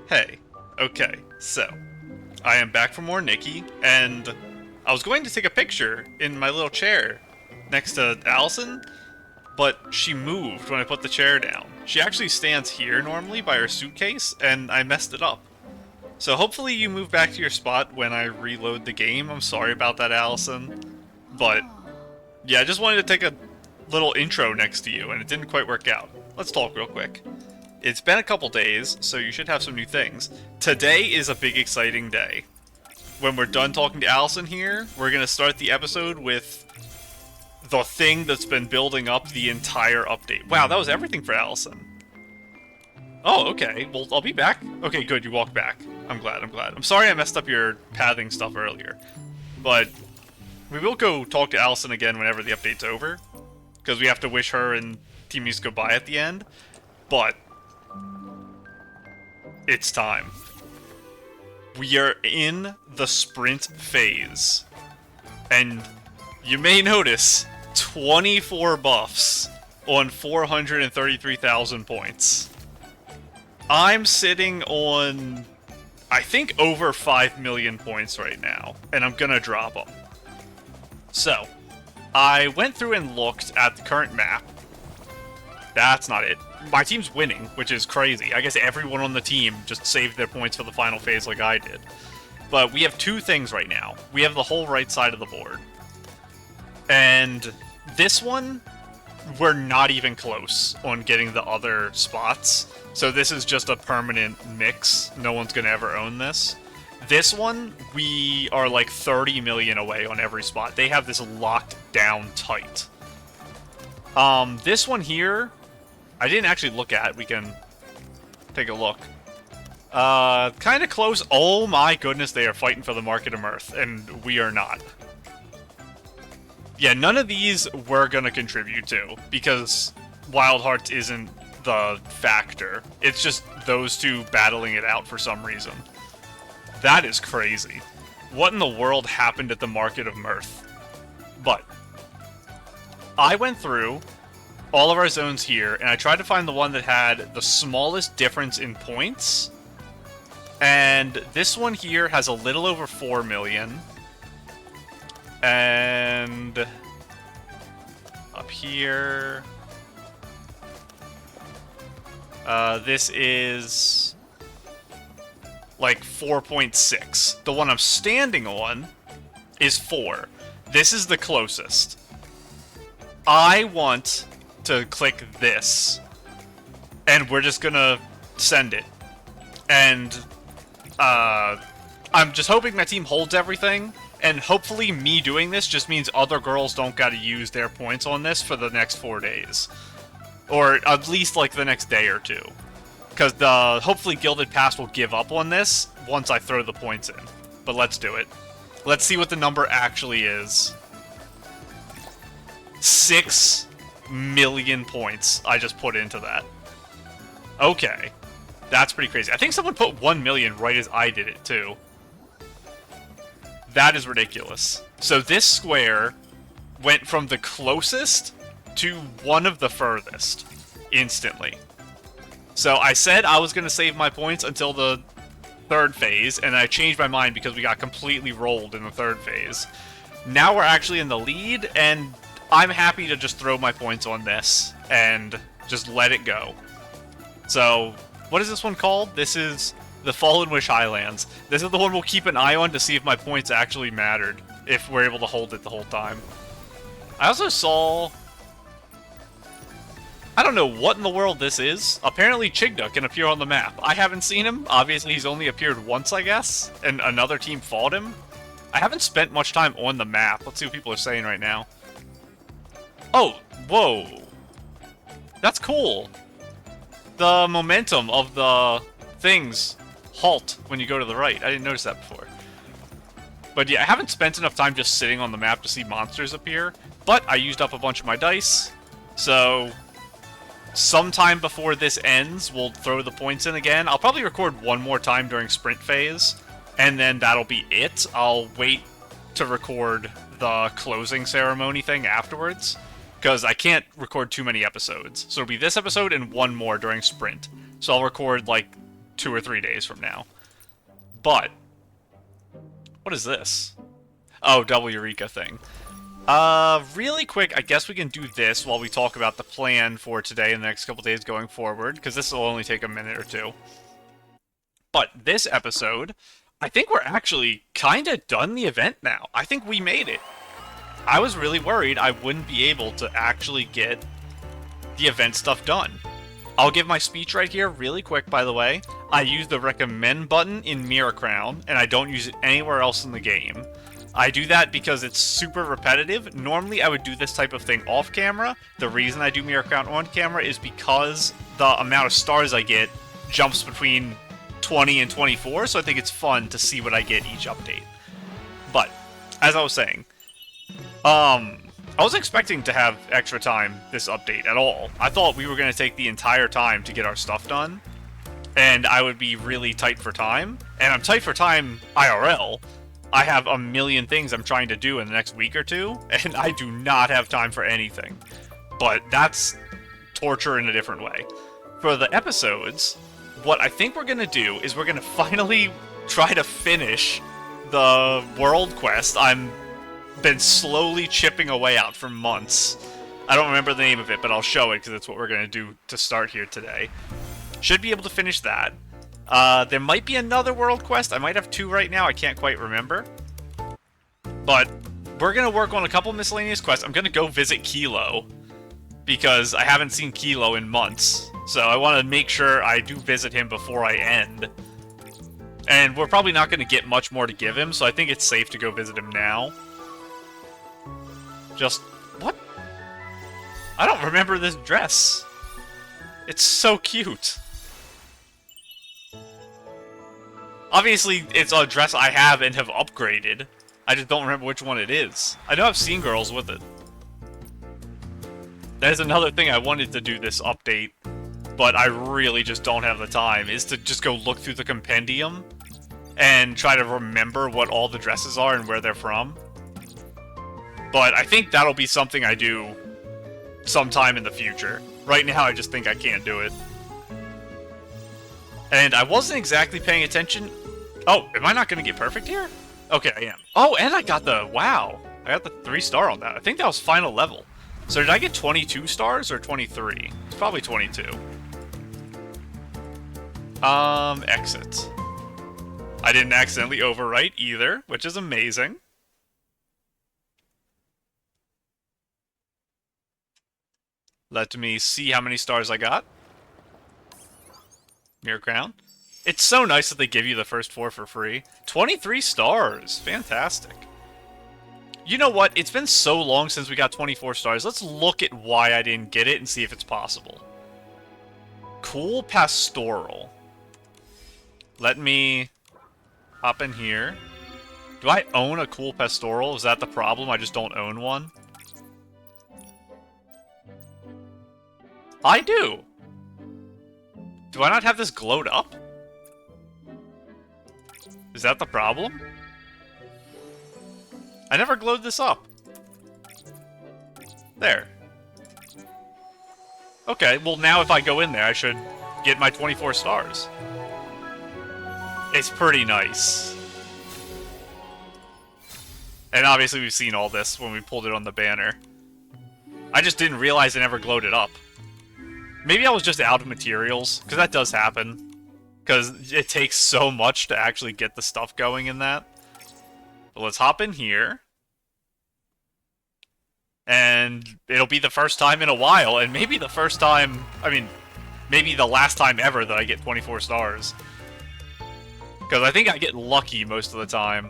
Hey, okay, so I am back for more Nikki, and I was going to take a picture in my little chair next to Allison, but she moved when I put the chair down. She actually stands here normally by her suitcase, and I messed it up. So hopefully you move back to your spot when I reload the game. I'm sorry about that, Allison. But yeah, I just wanted to take a little intro next to you, and it didn't quite work out. Let's talk real quick. It's been a couple days, so you should have some new things. Today is a big exciting day. When we're done talking to Allison here, we're going to start the episode with the thing that's been building up the entire update. Wow, that was everything for Allison. Oh, okay. Well, I'll be back. Okay, good, you walked back. I'm glad, I'm glad. I'm sorry I messed up your pathing stuff earlier. But we will go talk to Allison again whenever the update's over. Because we have to wish her and Team News goodbye at the end. But it's time. We are in the sprint phase. And you may notice 24 buffs on 433,000 points. I'm sitting on, I think, over 5 million points right now, and I'm gonna drop them. So, I went through and looked at the current map. That's not it. My team's winning, which is crazy. I guess everyone on the team just saved their points for the final phase like I did. But we have two things right now. We have the whole right side of the board. And this one, we're not even close on getting the other spots. So this is just a permanent mix. No one's going to ever own this. This one, we are like 30 million away on every spot. They have this locked down tight. This one here, I didn't actually look at. We can take a look. Kind of close. Oh my goodness, they are fighting for the Market of Mirth, and we are not. Yeah, none of these we're gonna contribute to, because Wild Hearts isn't the factor. It's just those two battling it out for some reason. That is crazy. What in the world happened at the Market of Mirth? But I went through all of our zones here, and I tried to find the one that had the smallest difference in points. And this one here has a little over 4 million. And up here, this is like 4.6. The one I'm standing on is 4. This is the closest. I want to click this, and we're just gonna send it. And I'm just hoping my team holds everything. And hopefully me doing this just means other girls don't gotta use their points on this for the next 4 days. Or at least, like, the next day or two. Because hopefully Gilded Pass will give up on this once I throw the points in. But let's do it. Let's see what the number actually is. 6 million points I just put into that. Okay. That's pretty crazy. I think someone put 1 million right as I did it, too. That is ridiculous. So this square went from the closest to one of the furthest instantly. So I said I was going to save my points until the third phase, and I changed my mind because we got completely rolled in the third phase. Now we're actually in the lead, and I'm happy to just throw my points on this and just let it go. So, what is this one called? This is the Fallen Wish Highlands. This is the one we'll keep an eye on to see if my points actually mattered, if we're able to hold it the whole time. I also saw, I don't know what in the world this is. Apparently Chigda can appear on the map. I haven't seen him. Obviously he's only appeared once, I guess, and another team fought him. I haven't spent much time on the map. Let's see what people are saying right now. Oh, whoa. That's cool. The momentum of the things halt when you go to the right. I didn't notice that before. But yeah, I haven't spent enough time just sitting on the map to see monsters appear, but I used up a bunch of my dice, so sometime before this ends, we'll throw the points in again. I'll probably record one more time during sprint phase, and then that'll be it. I'll wait to record the closing ceremony thing afterwards, because I can't record too many episodes. So it'll be this episode and one more during sprint. So I'll record, like, 2 or 3 days from now. But, what is this? Oh, double Eureka thing. Really quick, I guess we can do this while we talk about the plan for today and the next couple days going forward, because this will only take a minute or two. But this episode, I think we're actually kind of done the event now. I think we made it. I was really worried I wouldn't be able to actually get the event stuff done. I'll give my speech right here really quick, by the way. I use the recommend button in Mirror Crown, and I don't use it anywhere else in the game. I do that because it's super repetitive. Normally, I would do this type of thing off camera. The reason I do Mirror Crown on camera is because the amount of stars I get jumps between 20 and 24, so I think it's fun to see what I get each update. But, as I was saying, I wasn't expecting to have extra time this update at all. I thought we were going to take the entire time to get our stuff done, and I would be really tight for time. And I'm tight for time IRL. I have a million things I'm trying to do in the next week or two, and I do not have time for anything. But that's torture in a different way. For the episodes, what I think we're going to do is we're going to finally try to finish the world quest I'm been slowly chipping away out for months. I don't remember the name of it, but I'll show it because it's what we're going to do to start here today. Should be able to finish that. There might be another world quest. I might have 2 right now. I can't quite remember. But we're going to work on a couple miscellaneous quests. I'm going to go visit Kilo because I haven't seen Kilo in months. So I want to make sure I do visit him before I end. And we're probably not going to get much more to give him, so I think it's safe to go visit him now. Just... what? I don't remember this dress. It's so cute. Obviously, it's a dress I have and have upgraded. I just don't remember which one it is. I know I've seen girls with it. That is another thing I wanted to do this update, but I really just don't have the time, is to just go look through the compendium and try to remember what all the dresses are and where they're from. But I think that'll be something I do sometime in the future. Right now, I just think I can't do it. And I wasn't exactly paying attention. Oh, am I not going to get perfect here? Okay, I am. Oh, and I got the... wow. I got the 3-star on that. I think that was final level. So did I get 22 stars or 23? It's probably 22. Exit. I didn't accidentally overwrite either, which is amazing. Let me see how many stars I got. Mirror Crown. It's so nice that they give you the first 4 for free. 23 stars. Fantastic. You know what? It's been so long since we got 24 stars. Let's look at why I didn't get it and see if it's possible. Cool Pastoral. Let me hop in here. Do I own a Cool Pastoral? Is that the problem? I just don't own one? I do! Do I not have this glowed up? Is that the problem? I never glowed this up. There. Okay, well now if I go in there, I should get my 24 stars. It's pretty nice. And obviously we've seen all this when we pulled it on the banner. I just didn't realize I never glowed it up. Maybe I was just out of materials, because that does happen. Because it takes so much to actually get the stuff going in that. But let's hop in here. And it'll be the first time in a while, and maybe the first time, I mean, maybe the last time ever that I get 24 stars. Because I think I get lucky most of the time.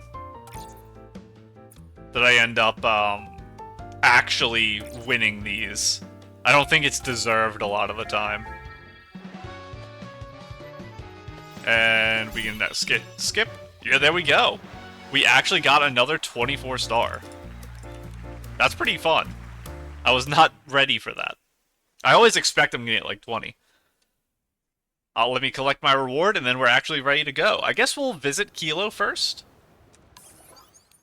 That I end up, actually winning these. I don't think it's deserved a lot of the time. And we can skip. Yeah, there we go. We actually got another 24 star. That's pretty fun. I was not ready for that. I always expect I'm gonna get like 20. Let me collect my reward, and then we're actually ready to go. I guess we'll visit Kilo first.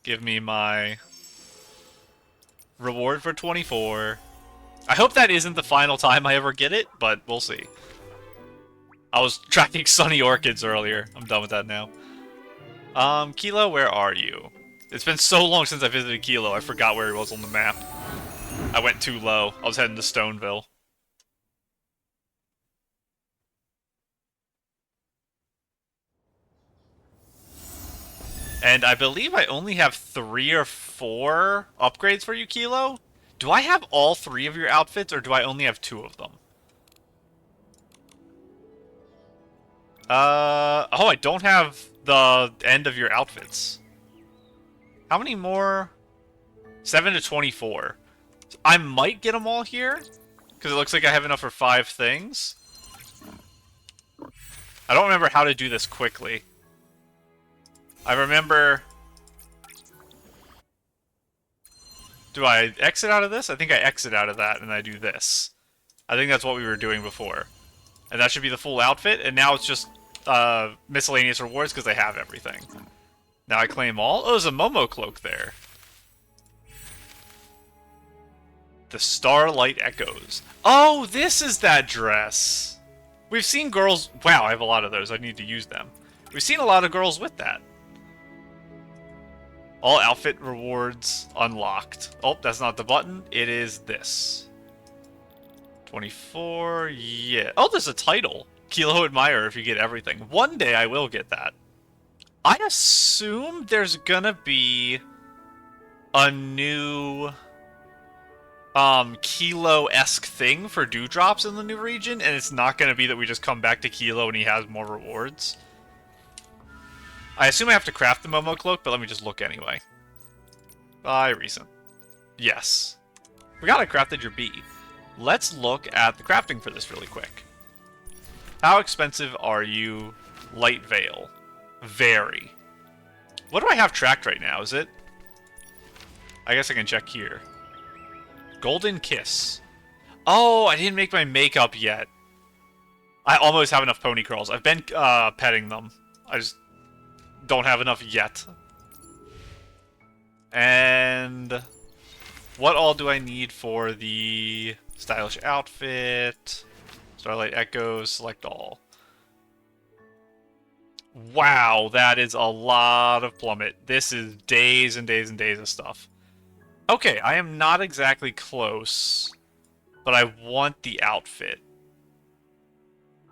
Give me my reward for 24. I hope that isn't the final time I ever get it, but we'll see. I was tracking sunny orchids earlier. I'm done with that now. Kilo, where are you? It's been so long since I visited Kilo, I forgot where he was on the map. I went too low. I was heading to Stoneville. And I believe I only have 3 or 4 upgrades for you, Kilo? Do I have all 3 of your outfits, or do I only have 2 of them? Oh, I don't have the end of your outfits. How many more? 7 to 24. I might get them all here, because it looks like I have enough for 5 things. I don't remember how to do this quickly. I remember... Do I exit out of this? I think I exit out of that and I do this. I think that's what we were doing before. And that should be the full outfit, and now it's just miscellaneous rewards because I have everything. Now I claim all. Oh, there's a Momo cloak there. The Starlight Echoes. Oh, this is that dress. We've seen girls... Wow, I have a lot of those. I need to use them. We've seen a lot of girls with that. All outfit rewards unlocked. Oh, that's not the button. It is this. 24, yeah. Oh, there's a title. Kilo Admirer if you get everything. One day I will get that. I assume there's gonna be a new Kilo-esque thing for dewdrops in the new region, and it's not gonna be that we just come back to Kilo and he has more rewards. I assume I have to craft the Momo cloak, but let me just look anyway. Buy recent. Yes. Forgot I crafted your bee. Let's look at the crafting for this really quick. How expensive are you? Light Veil. Very. What do I have tracked right now? Is it? I guess I can check here. Golden Kiss. Oh, I didn't make my makeup yet. I almost have enough pony curls. I've been petting them. I just don't have enough yet. And what all do I need for the stylish outfit? Starlight Echoes, select all. Wow, that is a lot of plummet. This is days and days and days of stuff. Okay, I am not exactly close, but I want the outfit.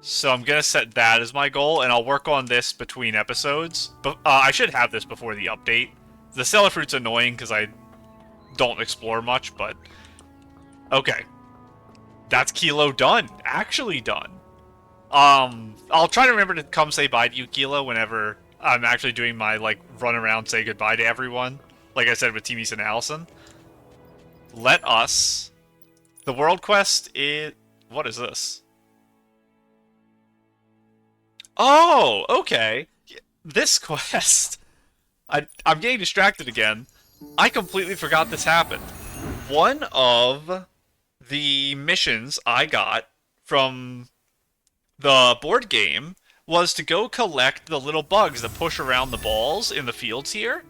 So I'm going to set that as my goal, and I'll work on this between episodes. But I should have this before the update. The Stellar Fruit's annoying because I don't explore much, but... Okay. That's Kilo done. Actually done. I'll try to remember to come say bye to you, Kilo, whenever I'm actually doing my, like, run around say goodbye to everyone. Like I said with Timmy's and Allison. Let us... The world quest is... What is this? Oh, okay. This quest. I'm getting distracted again. I completely forgot this happened. One of the missions I got from the board game was to go collect the little bugs that push around the balls in the fields here.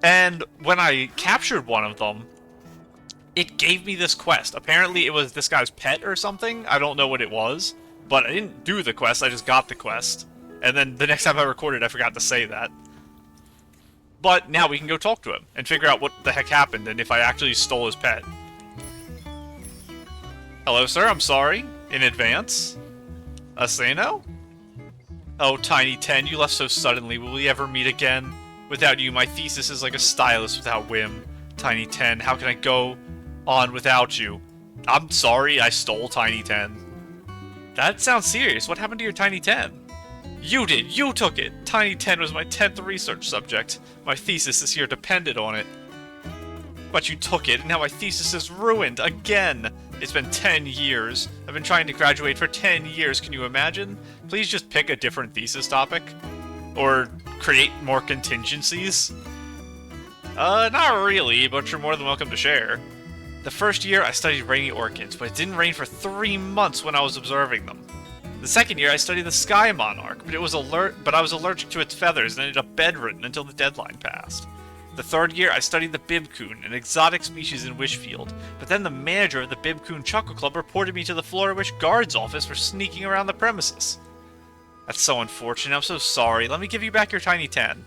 And when I captured one of them, it gave me this quest. Apparently it was this guy's pet or something. I don't know what it was. But I didn't do the quest, I just got the quest. And then the next time I recorded, I forgot to say that. But now we can go talk to him and figure out what the heck happened and if I actually stole his pet. Hello, sir. I'm sorry. In advance. Asano? Oh, Tiny 10, you left so suddenly. Will we ever meet again? Without you, my thesis is like a stylus without whim. Tiny 10, how can I go on without you? I'm sorry I stole Tiny 10. That sounds serious. What happened to your Tiny 10? You did! You took it! Tiny 10 was my 10th research subject. My thesis this year depended on it. But you took it, and now my thesis is ruined again! It's been 10 years. I've been trying to graduate for 10 years, can you imagine? Please just pick a different thesis topic. Or create more contingencies. Not really, but you're more than welcome to share. The first year, I studied rainy orchids, but it didn't rain for 3 months when I was observing them. The second year, I studied the sky monarch, but I was allergic to its feathers and ended up bedridden until the deadline passed. The third year, I studied the bibcoon, an exotic species in Wishfield, but then the manager of the Bibcoon Chuckle Club reported me to the Flora Wish Guard's office for sneaking around the premises. That's so unfortunate. I'm so sorry. Let me give you back your Tiny 10.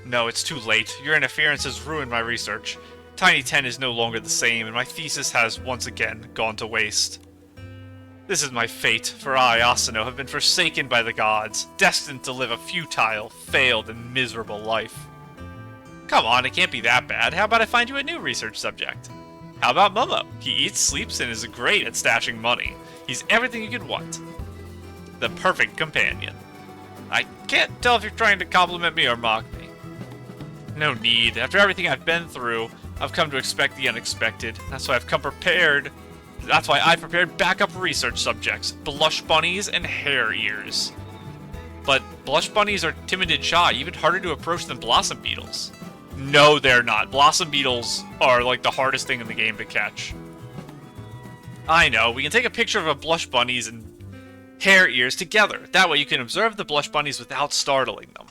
No, it's too late. Your interference has ruined my research. Tiny 10 is no longer the same, and my thesis has once again gone to waste. This is my fate, for I, Asano, have been forsaken by the gods, destined to live a futile, failed, and miserable life. Come on, it can't be that bad. How about I find you a new research subject? How about Momo? He eats, sleeps, and is great at stashing money. He's everything you could want. The perfect companion. I can't tell if you're trying to compliment me or mock me. No need. After everything I've been through, I've come to expect the unexpected. That's why I've come prepared. That's why I prepared backup research subjects, blush bunnies and hair ears. But blush bunnies are timid and shy, even harder to approach than blossom beetles. No, they're not. Blossom beetles are like the hardest thing in the game to catch. I know, we can take a picture of a blush bunnies and hair ears together. That way you can observe the blush bunnies without startling them.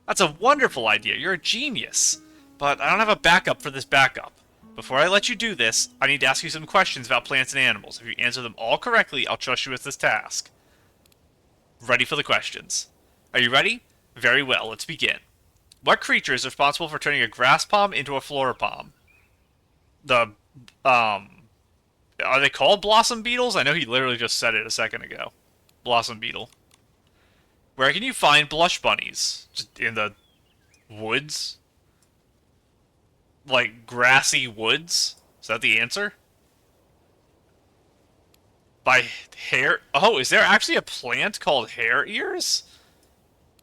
That's a wonderful idea. You're a genius. But I don't have a backup for this backup. Before I let you do this, I need to ask you some questions about plants and animals. If you answer them all correctly, I'll trust you with this task. Ready for the questions. Are you ready? Very well, let's begin. What creature is responsible for turning a grass palm into a flora palm? Are they called blossom beetles? I know he literally just said it a second ago. Blossom beetle. Where can you find blush bunnies? Just in the woods? Like grassy woods? Is that the answer? By hair? Oh, is there actually a plant called hair ears?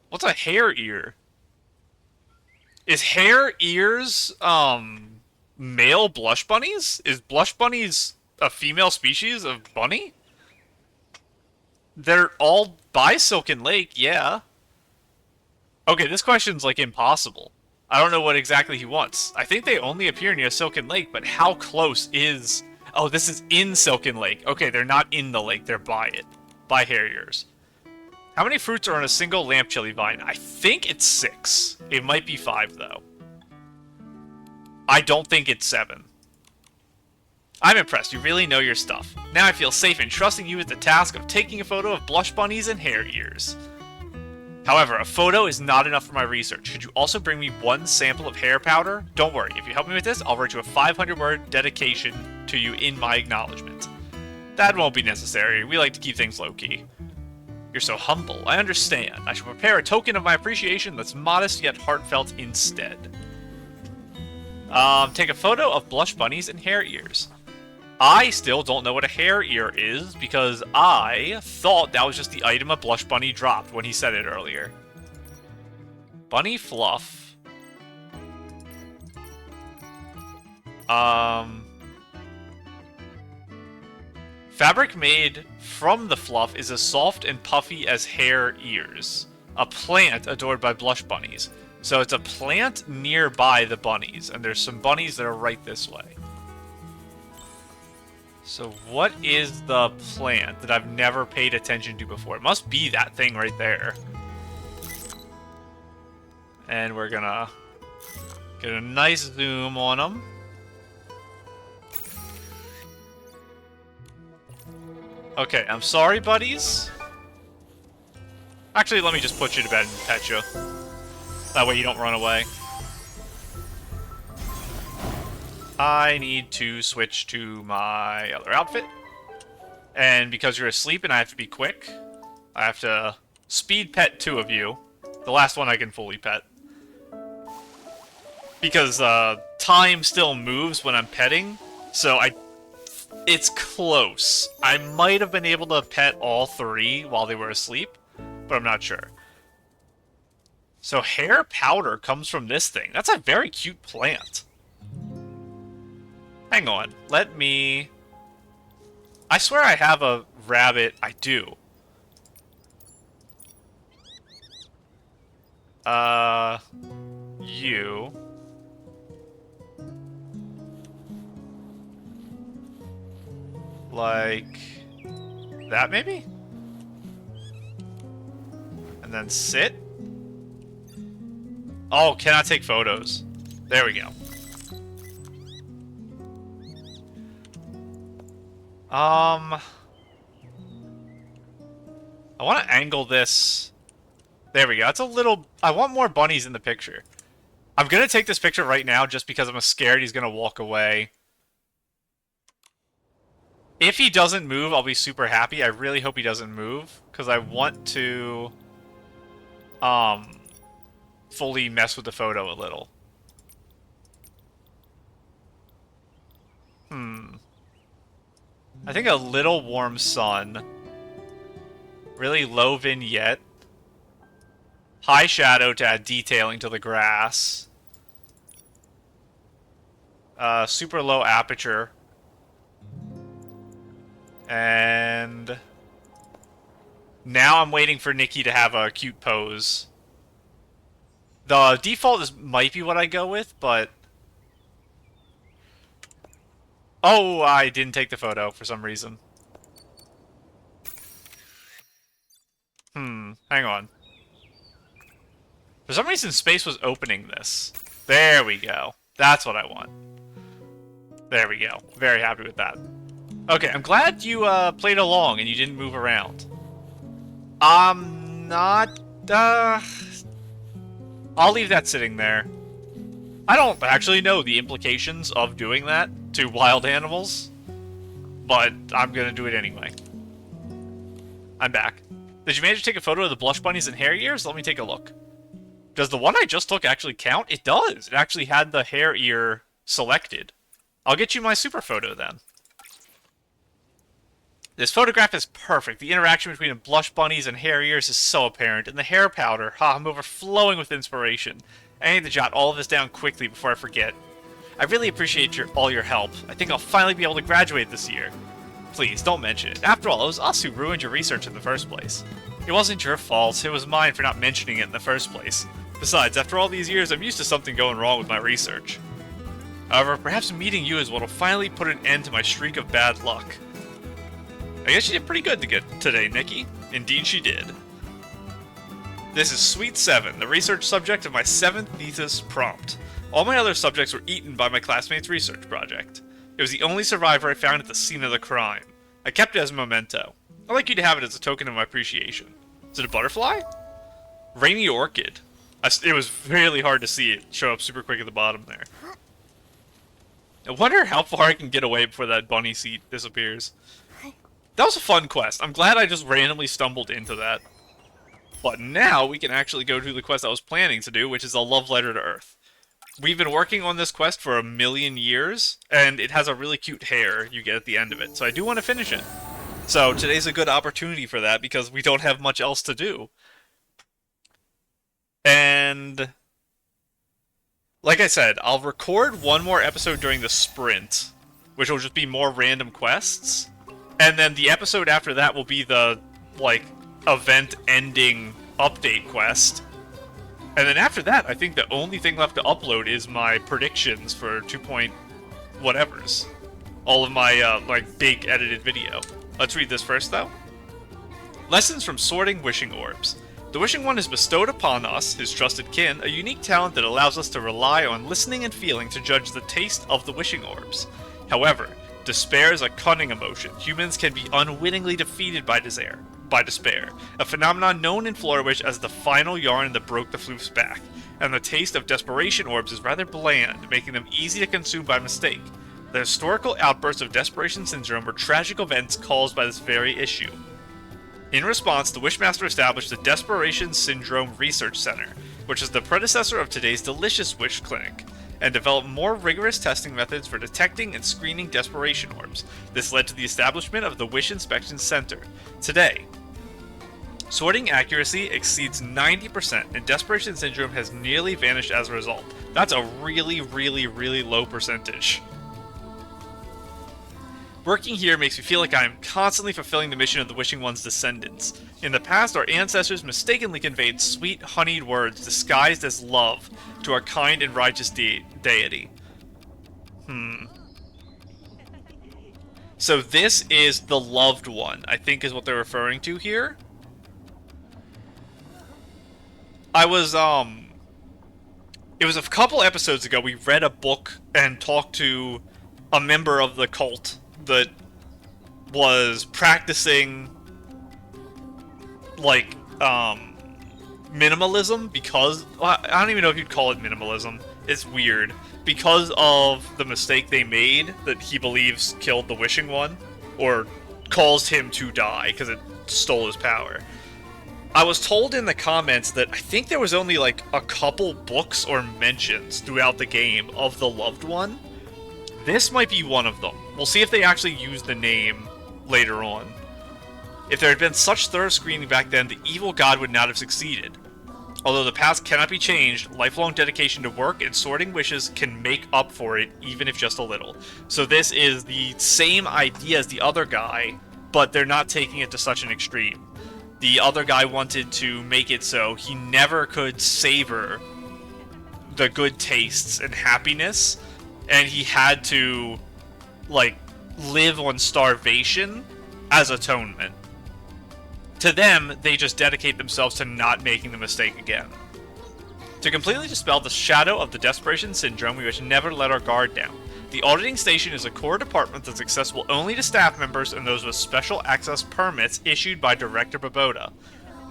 What's a hair ear? Is hair ears, male blush bunnies? Is blush bunnies a female species of bunny? They're all by Silken Lake, yeah. Okay, this question's, like, impossible. I don't know what exactly he wants. I think they only appear near Silken Lake, but how close is... Oh, this is in Silken Lake. Okay, they're not in the lake, they're by it. By Harriers. How many fruits are on a single lamp chili vine? I think it's 6. It might be 5, though. I don't think it's 7. I'm impressed. You really know your stuff. Now I feel safe in trusting you with the task of taking a photo of blush bunnies and hair ears. However, a photo is not enough for my research. Could you also bring me 1 sample of hair powder? Don't worry. If you help me with this, I'll write you a 500-word dedication to you in my acknowledgement. That won't be necessary. We like to keep things low-key. You're so humble. I understand. I shall prepare a token of my appreciation that's modest yet heartfelt instead. Take a photo of blush bunnies and hair ears. I still don't know what a hair ear is, because I thought that was just the item a blush bunny dropped when he said it earlier. Bunny fluff. Fabric made from the fluff is as soft and puffy as hair ears. A plant adored by blush bunnies. So it's a plant nearby the bunnies, and there's some bunnies that are right this way. So what is the plant that I've never paid attention to before? It must be that thing right there. And we're gonna get a nice zoom on them. Okay, I'm sorry, buddies. Actually, let me just put you to bed and pet you. That way you don't run away. I need to switch to my other outfit. And because you're asleep and I have to be quick, I have to speed pet 2 of you. The last one I can fully pet. Because time still moves when I'm petting, so it's close. I might have been able to pet all 3 while they were asleep, but I'm not sure. So hair powder comes from this thing. That's a very cute plant. Hang on, let me... I swear I have a rabbit. I do. You. Like... that, maybe? And then sit? Oh, cannot take photos. There we go. I want to angle this. There we go. It's a little... I want more bunnies in the picture. I'm going to take this picture right now just because I'm scared he's going to walk away. If he doesn't move, I'll be super happy. I really hope he doesn't move, because I want to fully mess with the photo a little. I think a little warm sun. Really low vignette. High shadow to add detailing to the grass. Super low aperture. And now I'm waiting for Nikki to have a cute pose. The default might be what I go with, but... Oh, I didn't take the photo for some reason. Hang on. For some reason, Space was opening this. There we go. That's what I want. There we go. Very happy with that. Okay, I'm glad you played along and you didn't move around. I'm not... I'll leave that sitting there. I don't actually know the implications of doing that to wild animals, but I'm gonna do it anyway. I'm back. Did you manage to take a photo of the blush bunnies and hair ears? Let me take a look. Does the one I just took actually count? It does! It actually had the hair ear selected. I'll get you my super photo then. This photograph is perfect. The interaction between the blush bunnies and hair ears is so apparent, and the hair powder, I'm overflowing with inspiration. I need to jot all of this down quickly before I forget. I really appreciate all your help. I think I'll finally be able to graduate this year. Please, don't mention it. After all, it was us who ruined your research in the first place. It wasn't your fault, it was mine for not mentioning it in the first place. Besides, after all these years, I'm used to something going wrong with my research. However, perhaps meeting you is what will finally put an end to my streak of bad luck. I guess she did pretty good today, Nikki. Indeed she did. This is Suite 7, the research subject of my 7th thesis prompt. All my other subjects were eaten by my classmates' research project. It was the only survivor I found at the scene of the crime. I kept it as a memento. I'd like you to have it as a token of my appreciation. Is it a butterfly? Rainy orchid. It was really hard to see it show up super quick at the bottom there. I wonder how far I can get away before that bunny seat disappears. That was a fun quest. I'm glad I just randomly stumbled into that. But now we can actually go to the quest I was planning to do, which is a love letter to Earth. We've been working on this quest for 1,000,000 years, and it has a really cute hair you get at the end of it, so I do want to finish it. So today's a good opportunity for that, because we don't have much else to do. And... like I said, I'll record one more episode during the sprint, which will just be more random quests. And then the episode after that will be the, like, event-ending update quest. And then after that, I think the only thing left to upload is my predictions for 2.whatevers. All of my, like, big edited video. Let's read this first, though. Lessons from sorting wishing orbs. The wishing one has bestowed upon us, his trusted kin, a unique talent that allows us to rely on listening and feeling to judge the taste of the wishing orbs. However, despair is a cunning emotion. Humans can be unwittingly defeated by despair, a phenomenon known in Florwish as the final yarn that broke the floof's back, and the taste of desperation orbs is rather bland, making them easy to consume by mistake. The historical outbursts of desperation syndrome were tragic events caused by this very issue. In response, the Wishmaster established the Desperation Syndrome Research Center, which is the predecessor of today's Delicious Wish Clinic, and developed more rigorous testing methods for detecting and screening desperation orbs. This led to the establishment of the Wish Inspection Center. Today, sorting accuracy exceeds 90%, and desperation syndrome has nearly vanished as a result. That's a really, really, really low percentage. Working here makes me feel like I am constantly fulfilling the mission of the Wishing One's descendants. In the past, our ancestors mistakenly conveyed sweet, honeyed words disguised as love to our kind and righteous deity. So this is the loved one, I think is what they're referring to here. It was a couple episodes ago, we read a book and talked to a member of the cult that was practicing like, minimalism because... Well, I don't even know if you'd call it minimalism. It's weird. Because of the mistake they made that he believes killed the Wishing One, or caused him to die because it stole his power. I was told in the comments that I think there was only like a couple books or mentions throughout the game of the Loved One. This might be one of them. We'll see if they actually use the name later on. If there had been such thorough screening back then, the evil god would not have succeeded. Although the past cannot be changed, lifelong dedication to work and sorting wishes can make up for it, even if just a little. So this is the same idea as the other guy, but they're not taking it to such an extreme. The other guy wanted to make it so he never could savor the good tastes and happiness, and he had to, like, live on starvation as atonement. To them, they just dedicate themselves to not making the mistake again. To completely dispel the shadow of the desperation syndrome, we must never let our guard down. The auditing station is a core department that's accessible only to staff members and those with special access permits issued by Director Baboda.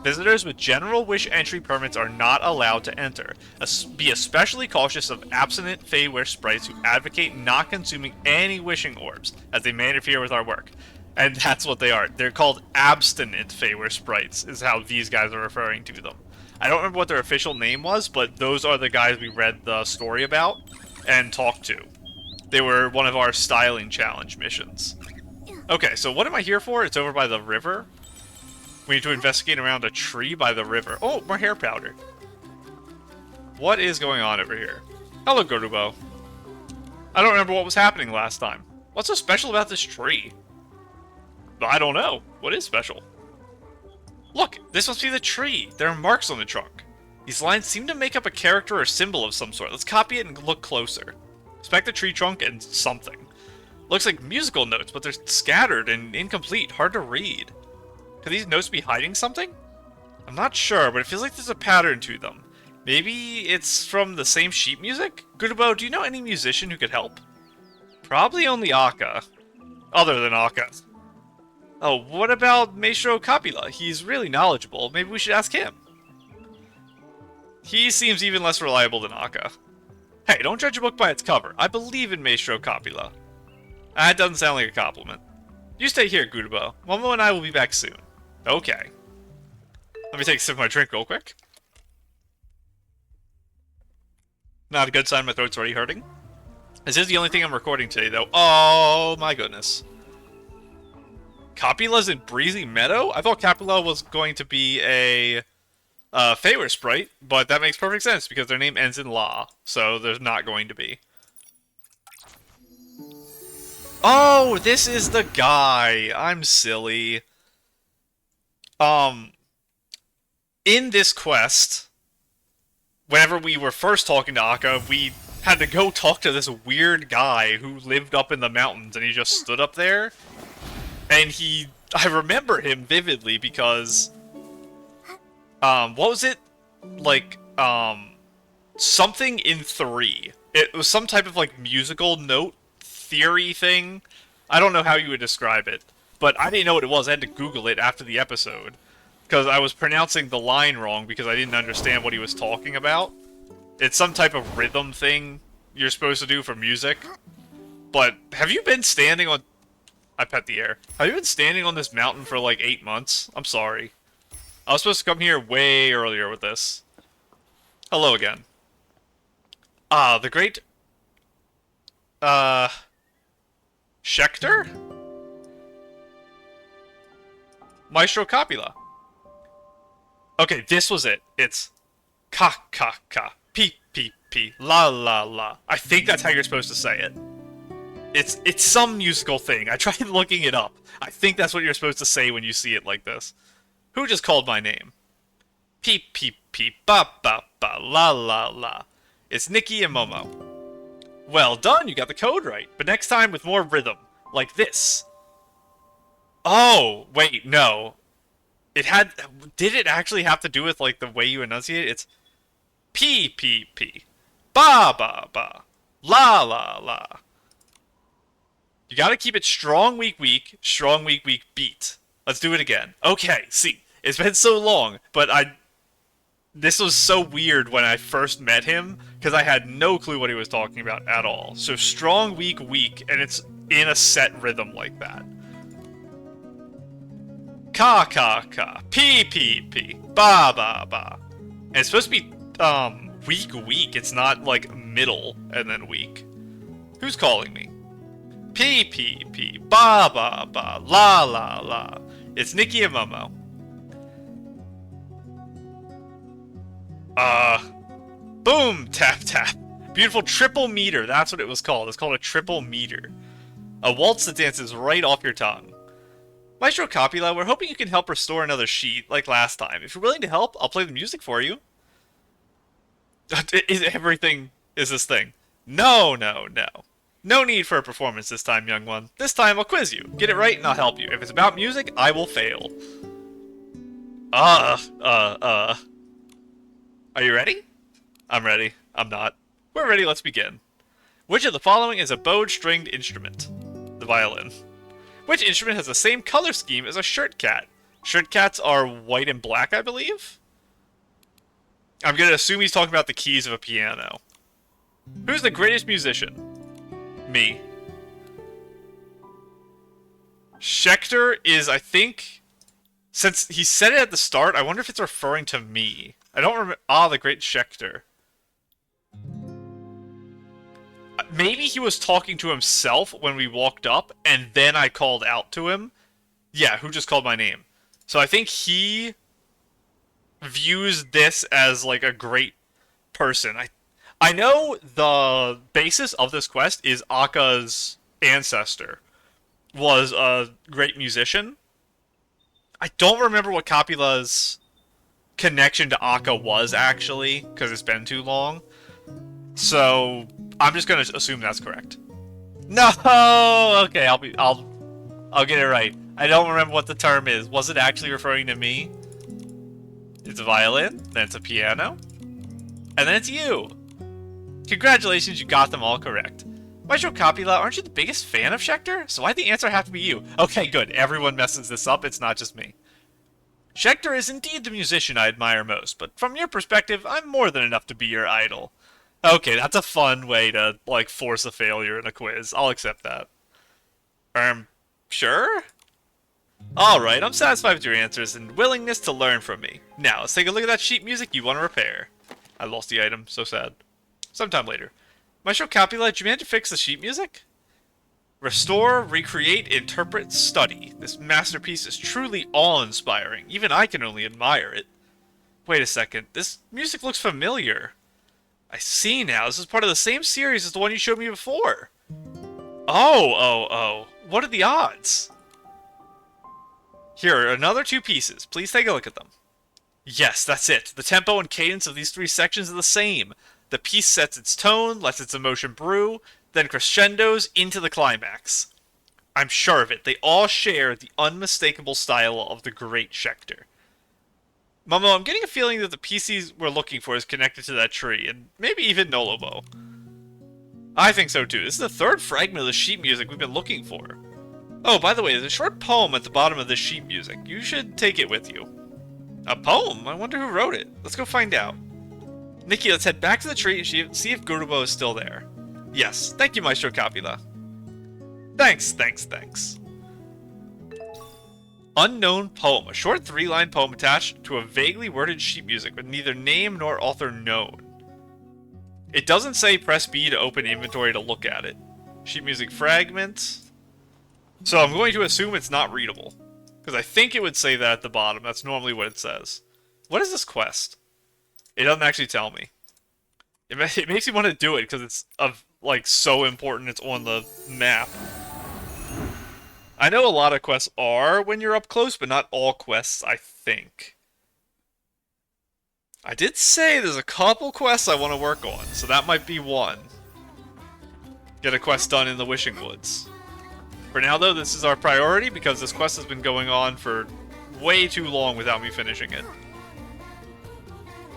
Visitors with general wish entry permits are not allowed to enter. Be especially cautious of abstinent Feyware sprites who advocate not consuming any wishing orbs, as they may interfere with our work. And that's what they are. They're called abstinent Feyware sprites, is how these guys are referring to them. I don't remember what their official name was, but those are the guys we read the story about and talked to. They were one of our styling challenge missions. Okay, so what am I here for? It's over by the river. We need to investigate around a tree by the river. Oh, more hair powder. What is going on over here? Hello, Gorubo. I don't remember what was happening last time. What's so special about this tree? I don't know. What is special? Look, this must be the tree. There are marks on the trunk. These lines seem to make up a character or symbol of some sort. Let's copy it and look closer. Inspect the tree trunk and something. Looks like musical notes, but they're scattered and incomplete. Hard to read. Could these notes be hiding something? I'm not sure, but it feels like there's a pattern to them. Maybe it's from the same sheet music? Gurubo, do you know any musician who could help? Probably only Akka. Other than Akka. Oh, what about Maestro Capila? He's really knowledgeable. Maybe we should ask him. He seems even less reliable than Akka. Hey, don't judge a book by its cover. I believe in Maestro Capila. That doesn't sound like a compliment. You stay here, Gurubo. Momo and I will be back soon. Okay. Let me take a sip of my drink real quick. Not a good sign, my throat's already hurting. This is the only thing I'm recording today, though. Oh, my goodness. Capila's in Breezy Meadow? I thought Capila was going to be a Feyware sprite, but that makes perfect sense because their name ends in La, so there's not going to be. Oh, this is the guy. I'm silly. In this quest, whenever we were first talking to Akka, we had to go talk to this weird guy who lived up in the mountains, and he just stood up there. And I remember him vividly because, what was it? Like, something in 3. It was some type of, like, musical note theory thing. I don't know how you would describe it, but I didn't know what it was. I had to Google it after the episode, because I was pronouncing the line wrong because I didn't understand what he was talking about. It's some type of rhythm thing you're supposed to do for music. But have you been standing on... I pet the air. Have you been standing on this mountain for like 8 months? I'm sorry. I was supposed to come here way earlier with this. Hello again. Ah, the great... Schecter? Maestro Capila. Okay, this was it. It's ka ka ka, p p p, la la la. I think that's how you're supposed to say it. It's some musical thing. I tried looking it up. I think that's what you're supposed to say when you see it like this. Who just called my name? P p p, ba ba ba, la la la. It's Nikki and Momo. Well done, you got the code right. But next time with more rhythm, like this. Oh, wait, no. Did it actually have to do with, like, the way you enunciate it? It's P, P, P. Ba, ba, ba. La, la, la. You gotta keep it strong, weak, weak, strong, weak, weak, beat. Let's do it again. Okay, see. It's been so long, but this was so weird when I first met him, because I had no clue what he was talking about at all. So strong, weak, weak, and it's in a set rhythm like that. Ka, ka, ka. P, p, p. Ba, ba, ba. And it's supposed to be, weak, weak. It's not, like, middle and then weak. Who's calling me? P, p, p. Ba, ba, ba. La, la, la. It's Nikki and Momo. Boom! Tap, tap. Beautiful triple meter. That's what it was called. It's called a triple meter. A waltz that dances right off your tongue. Maestro Copula, we're hoping you can help restore another sheet like last time. If you're willing to help, I'll play the music for you. Everything is this thing. No, no, no. No need for a performance this time, young one. This time I'll quiz you. Get it right and I'll help you. If it's about music, I will fail. Are you ready? I'm ready. I'm not. We're ready, let's begin. Which of the following is a bowed-stringed instrument? The violin. Which instrument has the same color scheme as a shirt cat? Shirt cats are white and black, I believe? I'm gonna assume he's talking about the keys of a piano. Who's the greatest musician? Me. Schechter is, I think... Since he said it at the start, I wonder if it's referring to me. I don't remember... Ah, the great Schechter. Maybe he was talking to himself when we walked up, and then I called out to him. Yeah, who just called my name? So I think he views this as, like, a great person. I know the basis of this quest is Akka's ancestor was a great musician. I don't remember what Copula's connection to Akka was, actually, because it's been too long. So I'm just gonna assume that's correct. No, okay, I'll get it right. I don't remember what the term is. Was it actually referring to me? It's a violin, then it's a piano, and then it's you. Congratulations, you got them all correct. Maestro Copula, aren't you the biggest fan of Schechter? So why'd the answer have to be you? Okay, good. Everyone messes this up. It's not just me. Schechter is indeed the musician I admire most, but from your perspective, I'm more than enough to be your idol. Okay, that's a fun way to, like, force a failure in a quiz. I'll accept that. Sure? Alright, I'm satisfied with your answers and willingness to learn from me. Now, let's take a look at that sheet music you want to repair. I lost the item. So sad. Sometime later. Maestro Copula, did you manage to fix the sheet music? Restore, recreate, interpret, study. This masterpiece is truly awe-inspiring. Even I can only admire it. Wait a second. This music looks familiar. I see now. This is part of the same series as the one you showed me before. Oh. What are the odds? Here are another 2 pieces. Please take a look at them. Yes, that's it. The tempo and cadence of these 3 sections are the same. The piece sets its tone, lets its emotion brew, then crescendos into the climax. I'm sure of it. They all share the unmistakable style of the great Schechter. Momo, I'm getting a feeling that the pieces we're looking for is connected to that tree, and maybe even Nolobo. I think so too. This is the 3rd fragment of the sheet music we've been looking for. Oh, by the way, there's a short poem at the bottom of this sheet music. You should take it with you. A poem? I wonder who wrote it. Let's go find out. Nikki, let's head back to the tree and see if Gurubo is still there. Yes, thank you, Maestro Copula. Thanks. Unknown poem. A short 3-line poem attached to a vaguely worded sheet music with neither name nor author known. It doesn't say press B to open inventory to look at it. Sheet music fragment. So I'm going to assume it's not readable. Because I think it would say that at the bottom. That's normally what it says. What is this quest? It doesn't actually tell me. It makes me want to do it because it's like so important it's on the map. I know a lot of quests are when you're up close, but not all quests, I think. I did say there's a couple quests I want to work on, so that might be one. Get a quest done in the Wishing Woods. For now, though, this is our priority because this quest has been going on for way too long without me finishing it.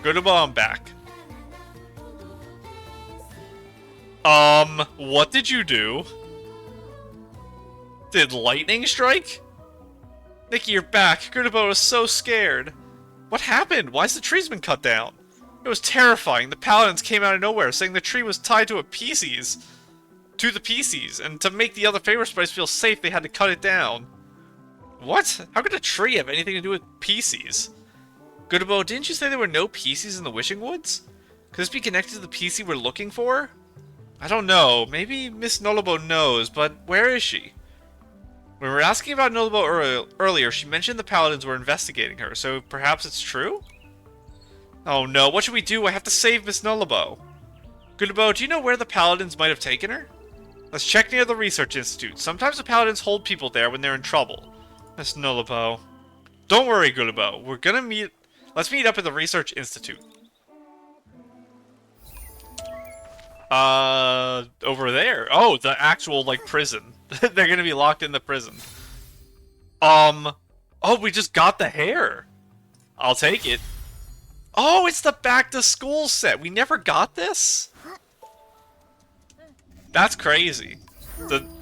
Good, I'm back. What did you do? Did lightning strike? Nikki, you're back. Gurdubo was so scared. What happened? Why's the trees been cut down? It was terrifying. The paladins came out of nowhere, saying the tree was tied to a PCs. To the PCs, and to make the other favor sprites feel safe, they had to cut it down. What? How could a tree have anything to do with PCs? Gurdubo, didn't you say there were no PCs in the Wishing Woods? Could this be connected to the PC we're looking for? I don't know. Maybe Miss Nullabo knows, but where is she? When we were asking about Nullabo earlier, she mentioned the paladins were investigating her, so perhaps it's true? Oh no, what should we do? I have to save Miss Nullabo. Gurdubo, do you know where the paladins might have taken her? Let's check near the research institute. Sometimes the paladins hold people there when they're in trouble. Miss Nullabo. Don't worry, Gurdubo. We're gonna meet... Let's meet up at the research institute. Over there. Oh, the actual, like, prison. They're gonna be locked in the prison. Oh, we just got the hair. I'll take it. Oh, it's the back to school set. We never got this? That's crazy.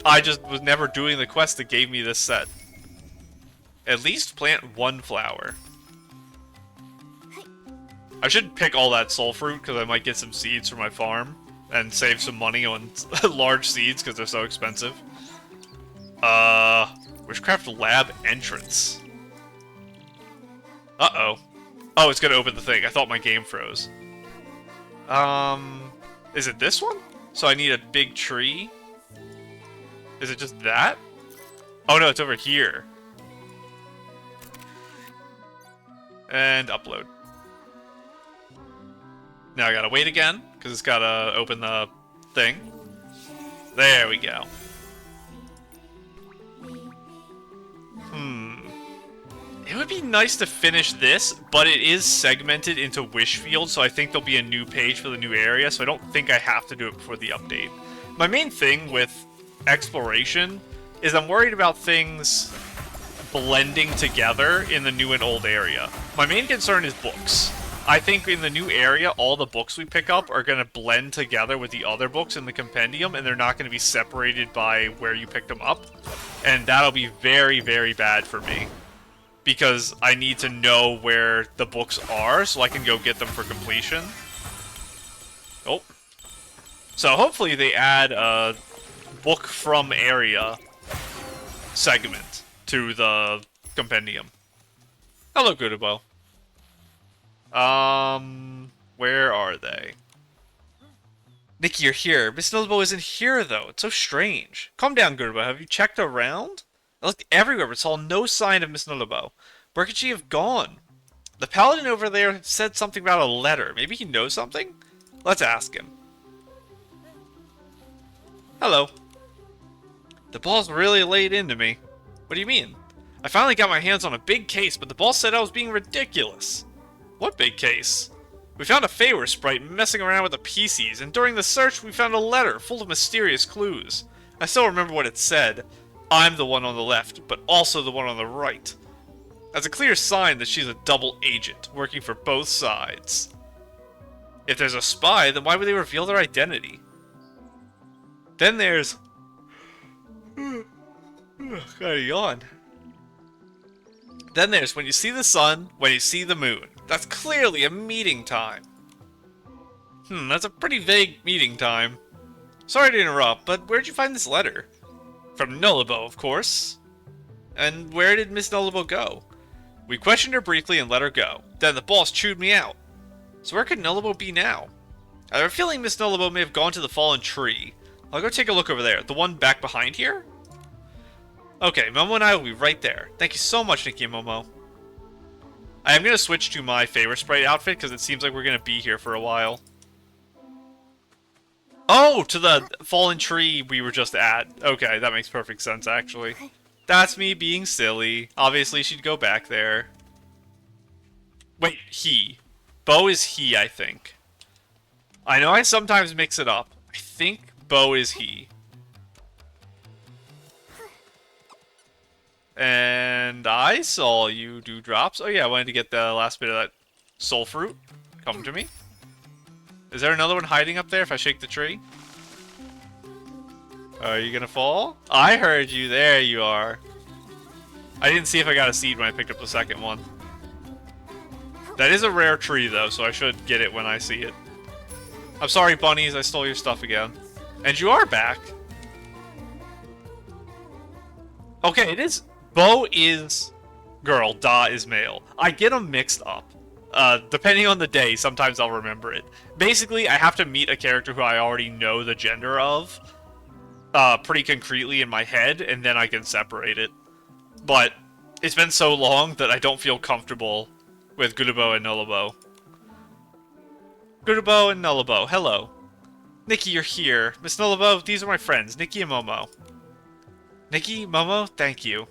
I just was never doing the quest that gave me this set. At least plant one flower. I should pick all that soul fruit because I might get some seeds for my farm. And save some money on large seeds because they're so expensive. Witchcraft lab entrance. Uh-oh. Oh, it's gonna open the thing. I thought my game froze. Is it this one? So I need a big tree? Is it just that? Oh no, it's over here. And upload. Now I gotta wait again, because it's gotta open the thing. There we go. It would be nice to finish this, but it is segmented into wish fields, so I think there'll be a new page for the new area, so I don't think I have to do it before the update. My main thing with exploration is I'm worried about things blending together in the new and old area. My main concern is books. I think in the new area, all the books we pick up are going to blend together with the other books in the compendium, and they're not going to be separated by where you picked them up. And that'll be very, very bad for me. Because I need to know where the books are, so I can go get them for completion. Oh. So hopefully they add a book from area segment to the compendium. Hello, Gurdubo. Where are they? Nikki, you're here. Miss Nullabo isn't here, though. It's so strange. Calm down, Gurdubo. Have you checked around? I looked everywhere, but saw no sign of Miss Nullabo. Where could she have gone? The paladin over there said something about a letter. Maybe he knows something? Let's ask him. Hello. The boss really laid into me. What do you mean? I finally got my hands on a big case, but the boss said I was being ridiculous. What big case? We found a favor sprite messing around with the PCs, and during the search we found a letter full of mysterious clues. I still remember what it said. I'm the one on the left, but also the one on the right. That's a clear sign that she's a double agent, working for both sides. If there's a spy, then why would they reveal their identity? Then there's... Gotta yawn. Then there's when you see the sun, when you see the moon. That's clearly a meeting time. That's a pretty vague meeting time. Sorry to interrupt, but where'd you find this letter? From Nullabo, of course. And where did Miss Nullabo go? We questioned her briefly and let her go. Then the boss chewed me out. So where could Nullabo be now? I have a feeling Miss Nullabo may have gone to the fallen tree. I'll go take a look over there. The one back behind here? Okay, Momo and I will be right there. Thank you so much, Nikki and Momo. I am going to switch to my favorite sprite outfit because it seems like we're going to be here for a while. Oh, to the fallen tree we were just at. Okay, that makes perfect sense, actually. That's me being silly. Obviously, she'd go back there. Wait, he. Bo is he, I think. I know I sometimes mix it up. I think Bo is he. And I saw you do drops. Oh yeah, I wanted to get the last bit of that soul fruit. Come to me. Is there another one hiding up there if I shake the tree? Are you gonna fall? I heard you. There you are. I didn't see if I got a seed when I picked up the second one. That is a rare tree, though, so I should get it when I see it. I'm sorry, bunnies, I stole your stuff again. And you are back. Okay, it is... Bo is girl, Da is male. I get them mixed up. Depending on the day, sometimes I'll remember it. Basically, I have to meet a character who I already know the gender of pretty concretely in my head, and then I can separate it. But it's been so long that I don't feel comfortable with Gurubo and Nullabo. Gurubo and Nullabo, hello. Nikki, you're here. Miss Nullabo, these are my friends, Nikki and Momo. Nikki, Momo, thank you.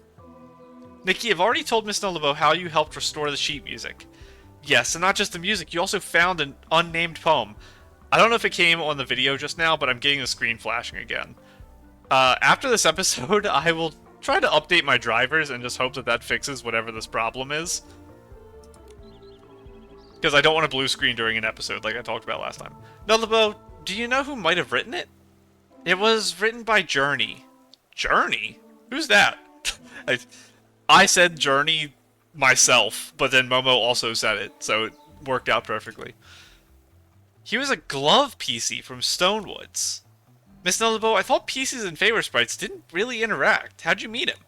Nikki, I've already told Miss Nullabo how you helped restore the sheet music. Yes, and not just the music, you also found an unnamed poem. I don't know if it came on the video just now, but I'm getting the screen flashing again. After this episode, I will try to update my drivers and just hope that that fixes whatever this problem is. Because I don't want a blue screen during an episode like I talked about last time. Nullabo, do you know who might have written it? It was written by Journey. Journey? Who's that? I said Journey myself, but then Momo also said it, so it worked out perfectly. He was a glove PC from Stonewoods. Miss Nullabo, I thought PCs and Favor Sprites didn't really interact. How'd you meet him?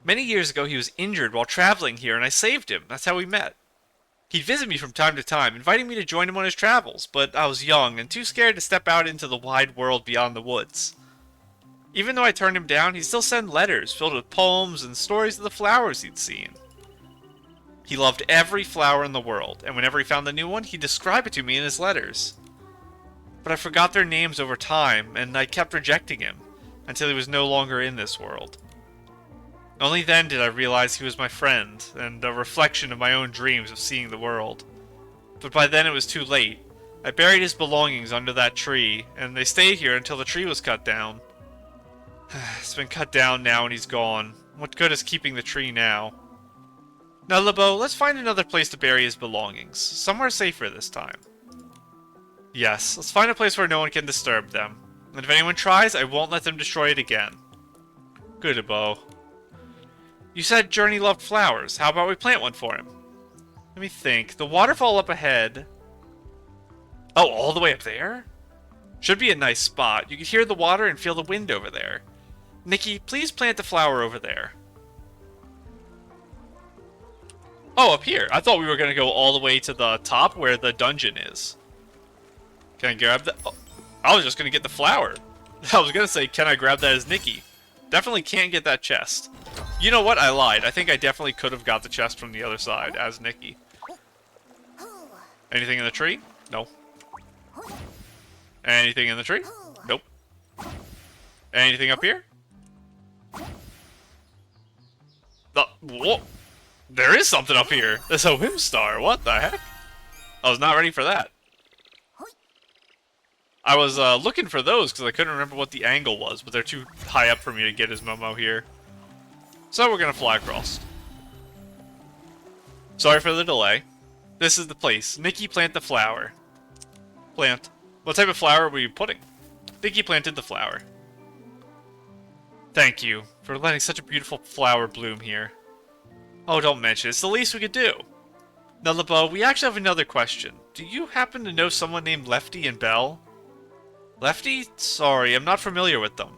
Many years ago, he was injured while traveling here, and I saved him. That's how we met. He'd visit me from time to time, inviting me to join him on his travels, but I was young and too scared to step out into the wide world beyond the woods. Even though I turned him down, he'd still send letters filled with poems and stories of the flowers he'd seen. He loved every flower in the world, and whenever he found a new one, he'd describe it to me in his letters. But I forgot their names over time, and I kept rejecting him, until he was no longer in this world. Only then did I realize he was my friend, and a reflection of my own dreams of seeing the world. But by then it was too late. I buried his belongings under that tree, and they stayed here until the tree was cut down. It's been cut down now and he's gone. What good is keeping the tree now? Now, Nullabo, let's find another place to bury his belongings. Somewhere safer this time. Yes, let's find a place where no one can disturb them. And if anyone tries, I won't let them destroy it again. Gurubo. You said Journey loved flowers. How about we plant one for him? Let me think. The waterfall up ahead. Oh, all the way up there? Should be a nice spot. You can hear the water and feel the wind over there. Nikki, please plant the flower over there. Oh, up here. I thought we were going to go all the way to the top where the dungeon is. Can I grab that? Oh, I was just going to get the flower. I was going to say, can I grab that as Nikki? Definitely can't get that chest. You know what? I lied. I think I definitely could have got the chest from the other side as Nikki. Anything in the tree? No. Anything in the tree? Nope. Anything up here? Whoa. There is something up here. There's a whim star. What the heck? I was not ready for that. I was looking for those because I couldn't remember what the angle was, but they're too high up for me to get as Momo here. So we're going to fly across. Sorry for the delay. This is the place. Nikki, plant the flower. Plant. What type of flower were you putting? Nikki planted the flower. Thank you for letting such a beautiful flower bloom here. Oh, don't mention it. It's the least we could do. Nullabo, we actually have another question. Do you happen to know someone named Lefty and Belle? Lefty? Sorry, I'm not familiar with them.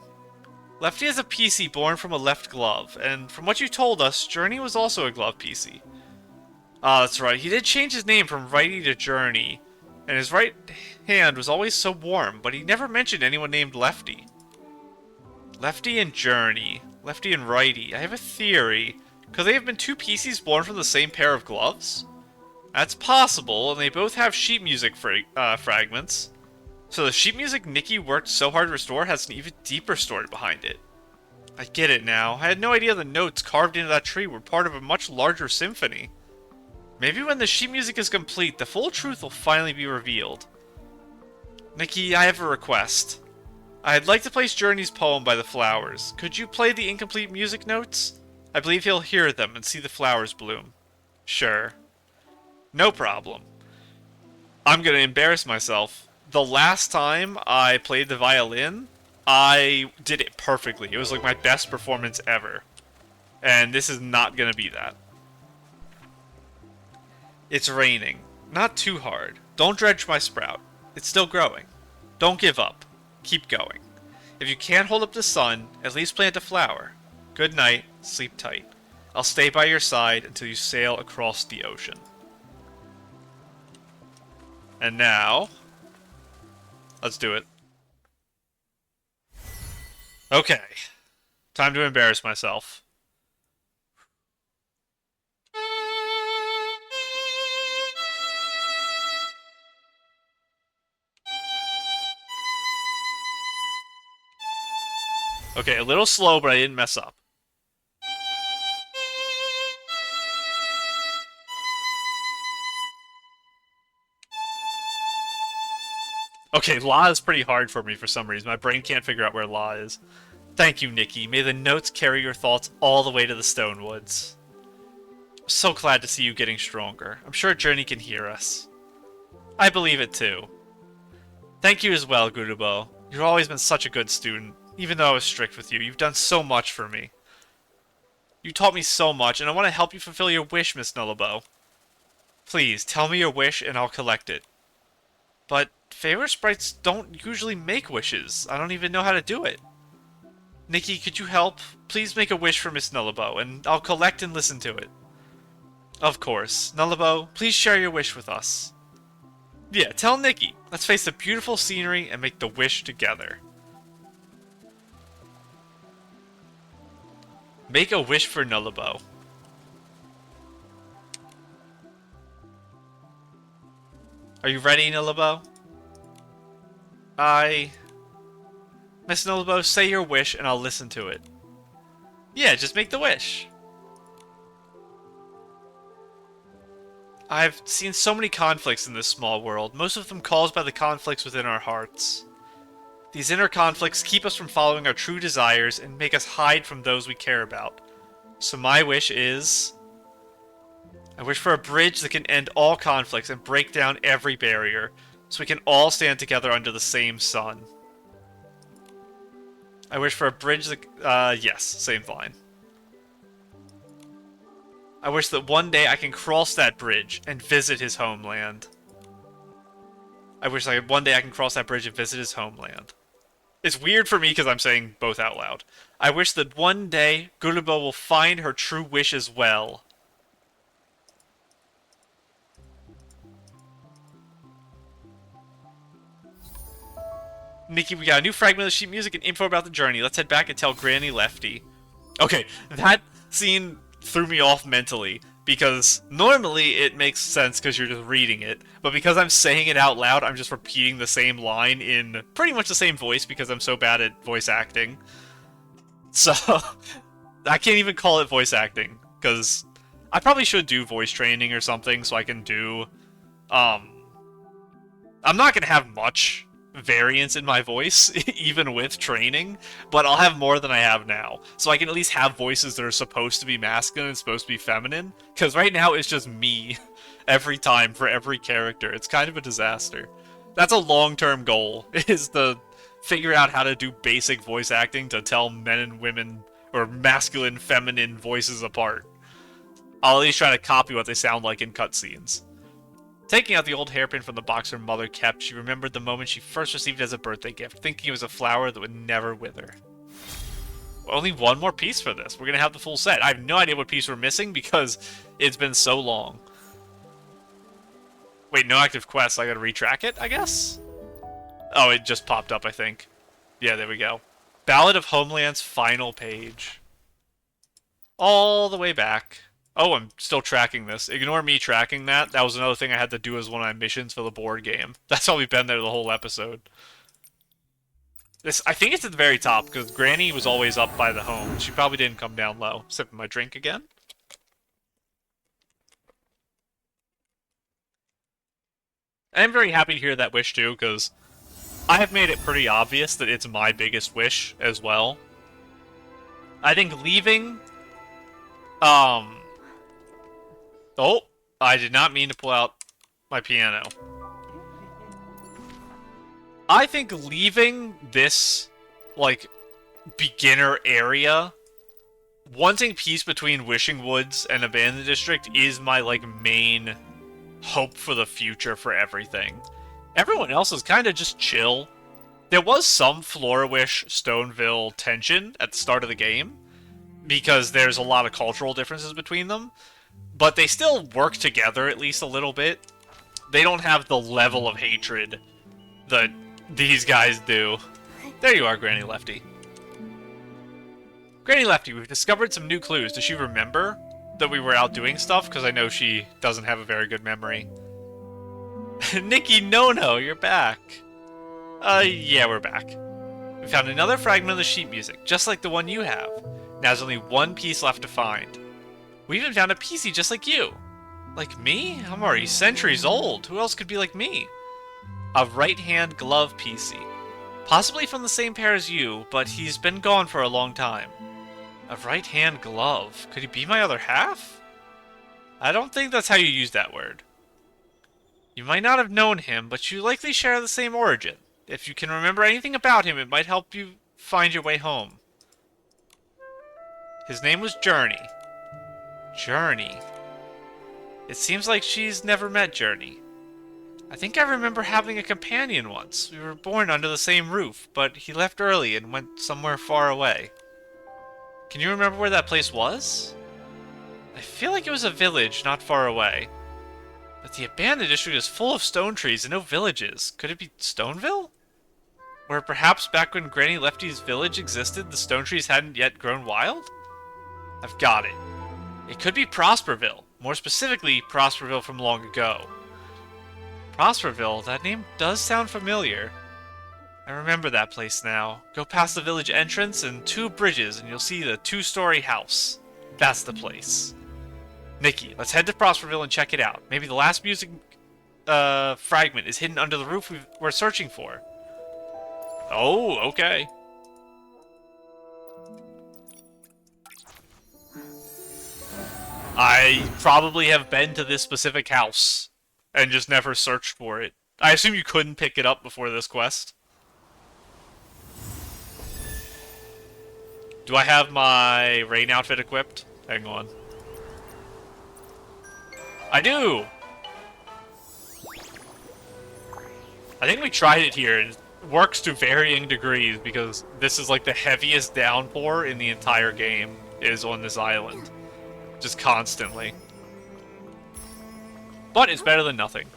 Lefty is a PC born from a left glove, and from what you told us, Journey was also a glove PC. Ah, that's right. He did change his name from Righty to Journey, and his right hand was always so warm, but he never mentioned anyone named Lefty. Lefty and Journey. Lefty and Righty. I have a theory. Could they have been two PCs born from the same pair of gloves? That's possible, and they both have sheet music fragments. So the sheet music Nikki worked so hard to restore has an even deeper story behind it. I get it now. I had no idea the notes carved into that tree were part of a much larger symphony. Maybe when the sheet music is complete, the full truth will finally be revealed. Nikki, I have a request. I'd like to place Journey's poem by the flowers. Could you play the incomplete music notes? I believe he'll hear them and see the flowers bloom. Sure. No problem. I'm gonna embarrass myself. The last time I played the violin, I did it perfectly. It was like my best performance ever. And this is not gonna be that. It's raining. Not too hard. Don't dredge my sprout. It's still growing. Don't give up. Keep going. If you can't hold up the sun, at least plant a flower. Good night. Sleep tight. I'll stay by your side until you sail across the ocean. And now... let's do it. Okay. Time to embarrass myself. Okay, a little slow, but I didn't mess up. Okay, La is pretty hard for me for some reason. My brain can't figure out where La is. Thank you, Nikki. May the notes carry your thoughts all the way to the Stonewoods. I'm so glad to see you getting stronger. I'm sure Journey can hear us. I believe it too. Thank you as well, Gurubo. You've always been such a good student. Even though I was strict with you, you've done so much for me. You taught me so much, and I want to help you fulfill your wish, Miss Nullabo. Please, tell me your wish, and I'll collect it. But favor sprites don't usually make wishes. I don't even know how to do it. Nikki, could you help? Please make a wish for Miss Nullabo, and I'll collect and listen to it. Of course. Nullabo, please share your wish with us. Yeah, tell Nikki. Let's face the beautiful scenery and make the wish together. Make a wish for Nullabo. Are you ready, Nullabo? Miss Nullabo, say your wish and I'll listen to it. Yeah, just make the wish. I've seen so many conflicts in this small world, most of them caused by the conflicts within our hearts. These inner conflicts keep us from following our true desires and make us hide from those we care about. So my wish is... I wish for a bridge that can end all conflicts and break down every barrier, so we can all stand together under the same sun. I wish for a bridge that... yes, same line. I wish that one day I can cross that bridge and visit his homeland. I wish one day I can cross that bridge and visit his homeland. It's weird for me because I'm saying both out loud. I wish that one day Gurubo will find her true wish as well. Nikki, we got a new fragment of sheet music and info about the journey. Let's head back and tell Granny Lefty. Okay, that scene threw me off mentally, because normally it makes sense because you're just reading it, but because I'm saying it out loud, I'm just repeating the same line in pretty much the same voice because I'm so bad at voice acting. So, I can't even call it voice acting, because I probably should do voice training or something so I can do, I'm not going to have much variance in my voice, even with training, but I'll have more than I have now. So I can at least have voices that are supposed to be masculine and supposed to be feminine, because right now it's just me every time for every character. It's kind of a disaster. That's a long-term goal, is to figure out how to do basic voice acting to tell men and women, or masculine, feminine voices apart. I'll at least try to copy what they sound like in cutscenes. Taking out the old hairpin from the box her mother kept, she remembered the moment she first received it as a birthday gift, thinking it was a flower that would never wither. Only one more piece for this. We're going to have the full set. I have no idea what piece we're missing because it's been so long. Wait, no active quests. I got to retrack it, I guess? Oh, it just popped up, I think. Yeah, there we go. Ballad of Homeland's final page. All the way back. Oh, I'm still tracking this. Ignore me tracking that. That was another thing I had to do as one of my missions for the board game. That's how we've been there the whole episode. I think it's at the very top, because Granny was always up by the home. She probably didn't come down low. Sipping my drink again. And I'm very happy to hear that wish, too, because I have made it pretty obvious that it's my biggest wish as well. I think leaving... Oh, I did not mean to pull out my piano. I think leaving this, like, beginner area wanting peace between Wishing Woods and Abandoned District is my, like, main hope for the future for everything. Everyone else is kind of just chill. There was some Florawish Stoneville tension at the start of the game, because there's a lot of cultural differences between them, but they still work together at least a little bit. They don't have the level of hatred that these guys do. There you are, Granny Lefty. Granny Lefty, we've discovered some new clues. Does she remember that we were out doing stuff? Because I know she doesn't have a very good memory. Nikki, no, you're back. Yeah, we're back. We found another fragment of the sheet music, just like the one you have. Now there's only one piece left to find. We even found a PC just like you. Like me? I'm already centuries old. Who else could be like me? A right-hand glove PC. Possibly from the same pair as you, but he's been gone for a long time. A right-hand glove? Could he be my other half? I don't think that's how you use that word. You might not have known him, but you likely share the same origin. If you can remember anything about him, it might help you find your way home. His name was Journey. Journey. It seems like she's never met Journey. I think I remember having a companion once. We were born under the same roof, but he left early and went somewhere far away. Can you remember where that place was? I feel like it was a village not far away. But the abandoned district is full of stone trees and no villages. Could it be Stoneville? Or perhaps back when Granny Lefty's village existed, the stone trees hadn't yet grown wild? I've got it. It could be Prosperville. More specifically, Prosperville from long ago. Prosperville? That name does sound familiar. I remember that place now. Go past the village entrance and 2 bridges and you'll see the 2-story house. That's the place. Nikki, let's head to Prosperville and check it out. Maybe the last music fragment is hidden under the roof we're searching for. Oh, okay. I probably have been to this specific house and just never searched for it. I assume you couldn't pick it up before this quest. Do I have my rain outfit equipped? Hang on. I do! I think we tried it here, and it works to varying degrees because this is like the heaviest downpour in the entire game is on this island. Just constantly. But it's better than nothing.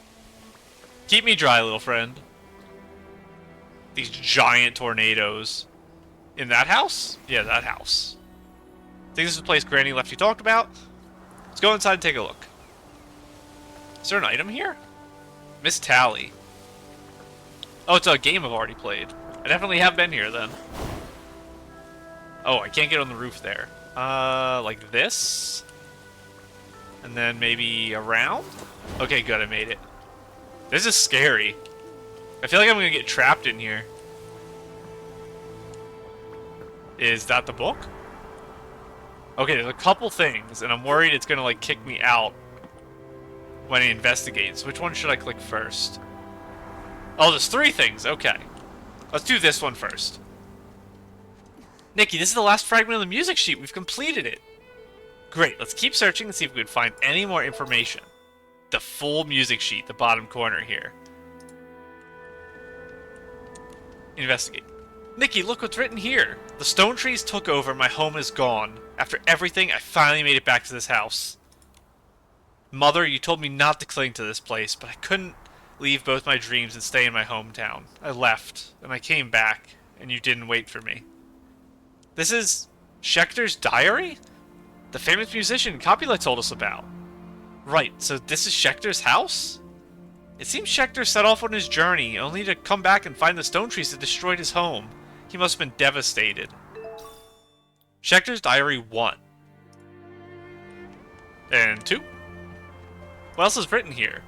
Keep me dry, little friend. These giant tornadoes. In that house? Yeah, that house. I think this is the place Granny Lefty talked about. Let's go inside and take a look. Is there an item here? Miss Tally. Oh, it's a game I've already played. I definitely have been here then. Oh, I can't get on the roof there. Like this? And then maybe around? Okay, good, I made it. This is scary. I feel like I'm gonna get trapped in here. Is that the book? Okay, there's a couple things, and I'm worried it's gonna, like, kick me out when it investigates. Which one should I click first? Oh, there's 3 things. Okay. Let's do this one first. Nikki, this is the last fragment of the music sheet. We've completed it. Great. Let's keep searching and see if we can find any more information. The full music sheet, the bottom corner here. Investigate. Nikki, look what's written here. The stone trees took over. My home is gone. After everything, I finally made it back to this house. Mother, you told me not to cling to this place, but I couldn't leave both my dreams and stay in my hometown. I left, and I came back, and you didn't wait for me. This is Schechter's diary? The famous musician Copula told us about. Right, so this is Schechter's house? It seems Schechter set off on his journey, only to come back and find the stone trees that destroyed his home. He must have been devastated. Schechter's diary 1. And 2. What else is written here?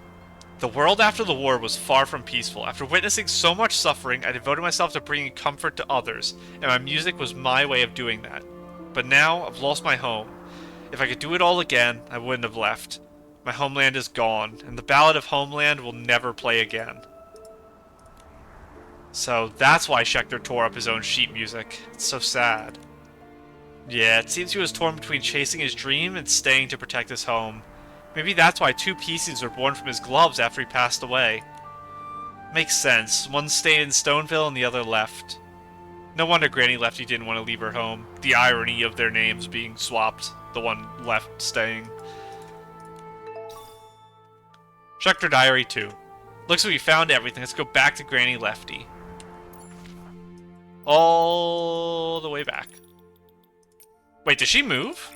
The world after the war was far from peaceful. After witnessing so much suffering, I devoted myself to bringing comfort to others, and my music was my way of doing that. But now, I've lost my home. If I could do it all again, I wouldn't have left. My homeland is gone, and the Ballad of Homeland will never play again. So that's why Schechter tore up his own sheet music. It's so sad. Yeah, it seems he was torn between chasing his dream and staying to protect his home. Maybe that's why two pieces were born from his gloves after he passed away. Makes sense. One stayed in Stoneville and the other left. No wonder Granny Lefty didn't want to leave her home. The irony of their names being swapped. The one left staying. Schechter Diary 2. Looks like we found everything. Let's go back to Granny Lefty. All the way back. Wait, did she move?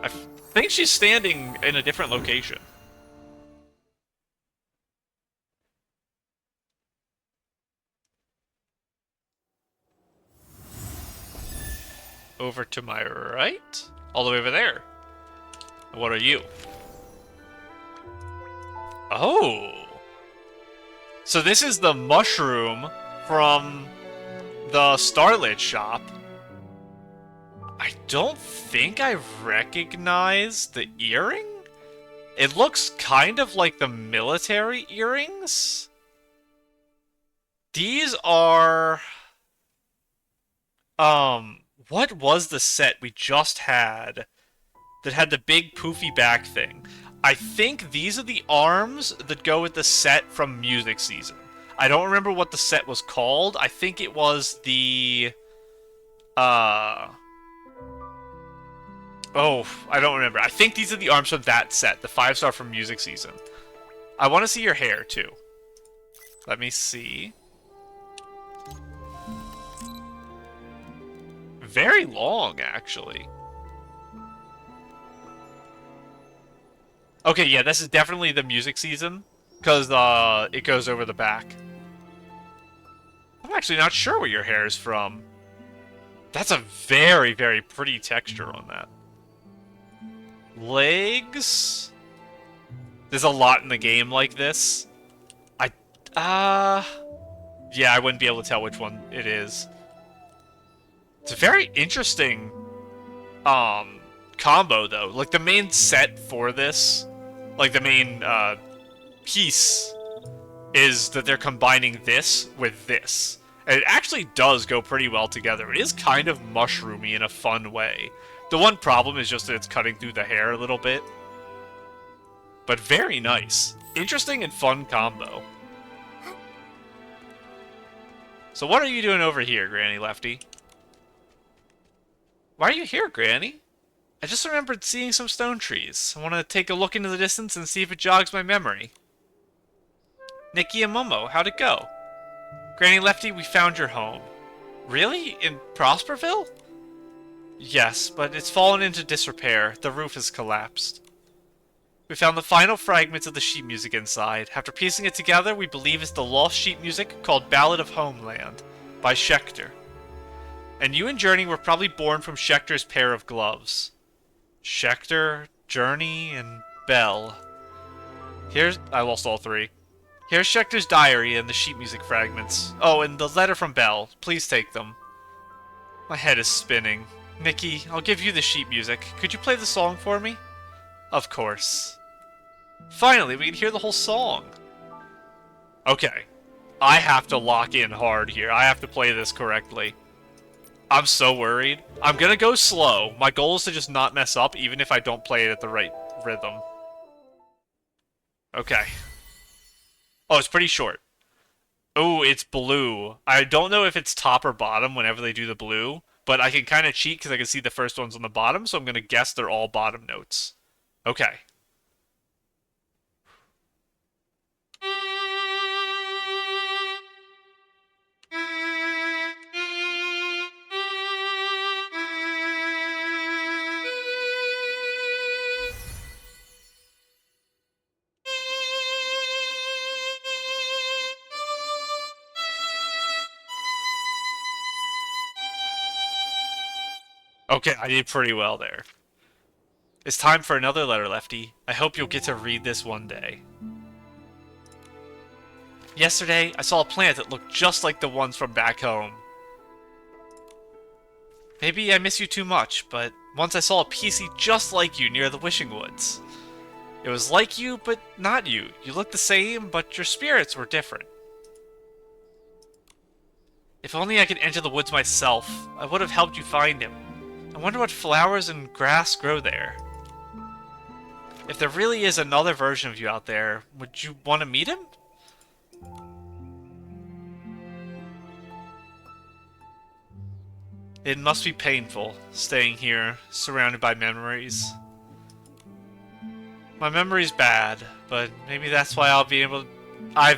I think she's standing in a different location. Over to my right? All the way over there. What are you? Oh! So this is the mushroom from the Starlit shop. I don't think I recognize the earring? It looks kind of like the military earrings. These are... what was the set we just had that had the big poofy back thing? I think these are the arms that go with the set from Music Season. I don't remember what the set was called. I think it was the... Oh, I don't remember. I think these are the arms from that set, the 5-star from Music Season. I want to see your hair, too. Let me see. Very long, actually. Okay, yeah, this is definitely the Music Season, because it goes over the back. I'm actually not sure where your hair is from. That's a very, very pretty texture on that. Legs? There's a lot in the game like this. Yeah, I wouldn't be able to tell which one it is. It's a very interesting, combo, though. Like, the main set for this, like, the main, piece is that they're combining this with this. And it actually does go pretty well together. It is kind of mushroomy in a fun way. The one problem is just that it's cutting through the hair a little bit. But very nice. Interesting and fun combo. So what are you doing over here, Granny Lefty? Why are you here, Granny? I just remembered seeing some stone trees. I want to take a look into the distance and see if it jogs my memory. Nikki and Momo, how'd it go? Granny Lefty, we found your home. Really? In Prosperville? Yes, but it's fallen into disrepair. The roof has collapsed. We found the final fragments of the sheet music inside. After piecing it together, we believe it's the lost sheet music called Ballad of Homeland by Schechter. And you and Journey were probably born from Schechter's pair of gloves. Schechter, Journey, and Belle. I lost all three. Here's Schechter's diary and the sheet music fragments. Oh, and the letter from Belle. Please take them. My head is spinning. Nikki, I'll give you the sheet music. Could you play the song for me? Of course. Finally, we can hear the whole song. Okay. I have to lock in hard here. I have to play this correctly. I'm so worried. I'm gonna go slow. My goal is to just not mess up, even if I don't play it at the right rhythm. Okay. Oh, it's pretty short. Oh, it's blue. I don't know if it's top or bottom whenever they do the blue, but I can kind of cheat because I can see the first ones on the bottom, so I'm going to guess they're all bottom notes. Okay. Okay, I did pretty well there. It's time for another letter, Lefty. I hope you'll get to read this one day. Yesterday, I saw a plant that looked just like the ones from back home. Maybe I miss you too much, but once I saw a PC just like you near the Wishing Woods. It was like you, but not you. You looked the same, but your spirits were different. If only I could enter the woods myself, I would have helped you find him. I wonder what flowers and grass grow there. If there really is another version of you out there, would you want to meet him? It must be painful, staying here, surrounded by memories. My memory's bad, but maybe that's why I've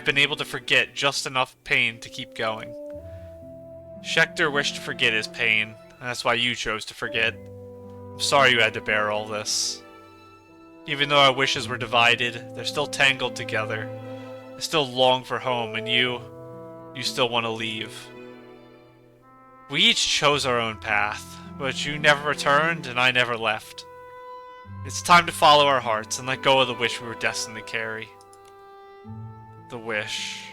been able to forget just enough pain to keep going. Schechter wished to forget his pain, and that's why you chose to forget. I'm sorry you had to bear all this. Even though our wishes were divided, they're still tangled together. I still long for home, and you still want to leave. We each chose our own path, but you never returned and I never left. It's time to follow our hearts and let go of the wish we were destined to carry. The wish.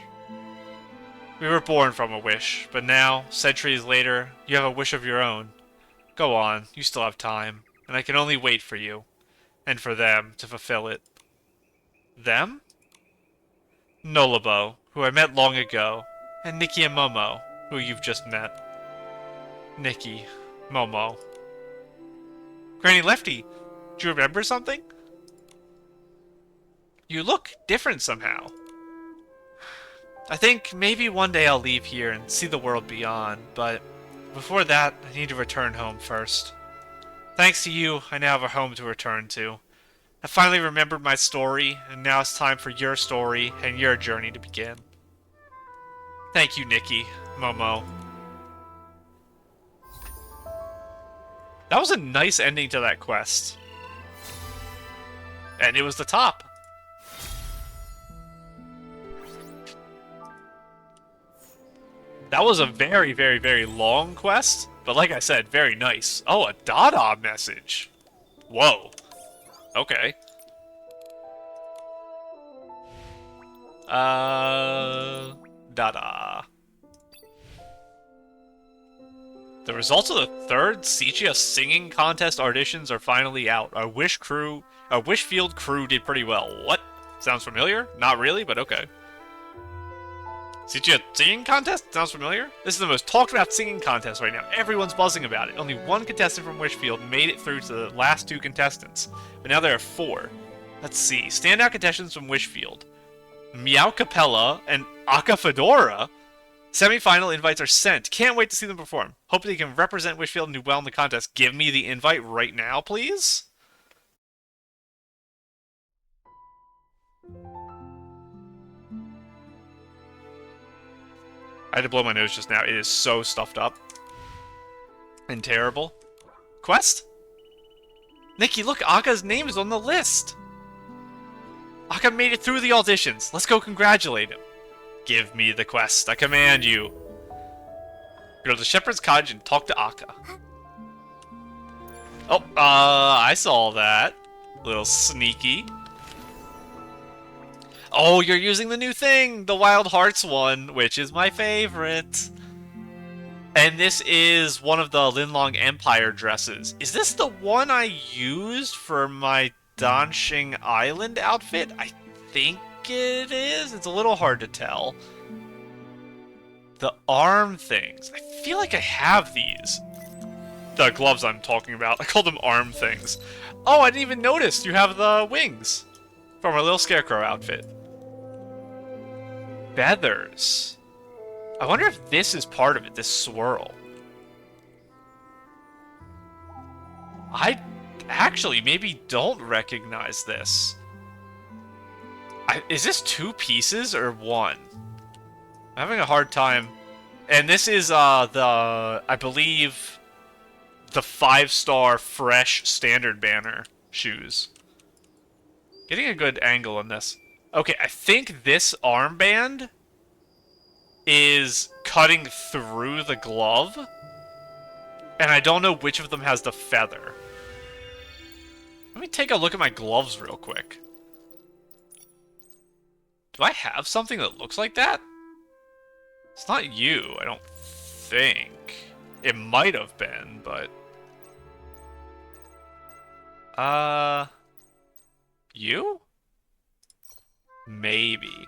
We were born from a wish, but now, centuries later, you have a wish of your own. Go on, you still have time, and I can only wait for you, and for them to fulfill it. Them? Nolabo, who I met long ago, and Nikki and Momo, who you've just met. Nikki, Momo. Granny Lefty, do you remember something? You look different somehow. I think maybe one day I'll leave here and see the world beyond, but before that, I need to return home first. Thanks to you, I now have a home to return to. I finally remembered my story, and now it's time for your story and your journey to begin. Thank you, Nikki, Momo. That was a nice ending to that quest. And it was the top. That was a very, very, very long quest, but like I said, very nice. Oh, a Dada message. Whoa. Okay. Dada. The results of the third Sichia singing contest auditions are finally out. Our Wishfield crew did pretty well. What? Sounds familiar? Not really, but okay. Sichia singing contest? Sounds familiar? This is the most talked about singing contest right now. Everyone's buzzing about it. Only one contestant from Wishfield made it through to the last two contestants. But now there are four. Let's see. Standout contestants from Wishfield. Meow Capella and Aka Fedora. Semi-final invites are sent. Can't wait to see them perform. Hope they can represent Wishfield and do well in the contest. Give me the invite right now, please. I had to blow my nose just now. It is so stuffed up. And terrible. Quest? Nikki, look, Aka's name is on the list. Aka made it through the auditions. Let's go congratulate him. Give me the quest. I command you. Go to the Shepherd's Cottage and talk to Aka. Oh, I saw that. Little sneaky. Oh, you're using the new thing! The Wild Hearts one, which is my favorite. And this is one of the Linlong Empire dresses. Is this the one I used for my Danshing Island outfit? I think it is. It's a little hard to tell. The arm things. I feel like I have these. The gloves I'm talking about. I call them arm things. Oh, I didn't even notice you have the wings from our little scarecrow outfit. Feathers. I wonder if this is part of it, this swirl. I actually maybe don't recognize this. Is this two pieces or one? I'm having a hard time. And this is I believe, the 5-star fresh standard banner shoes. Getting a good angle on this. Okay, I think this armband is cutting through the glove. And I don't know which of them has the feather. Let me take a look at my gloves real quick. Do I have something that looks like that? It's not you, I don't think. It might have been, but... You? Maybe.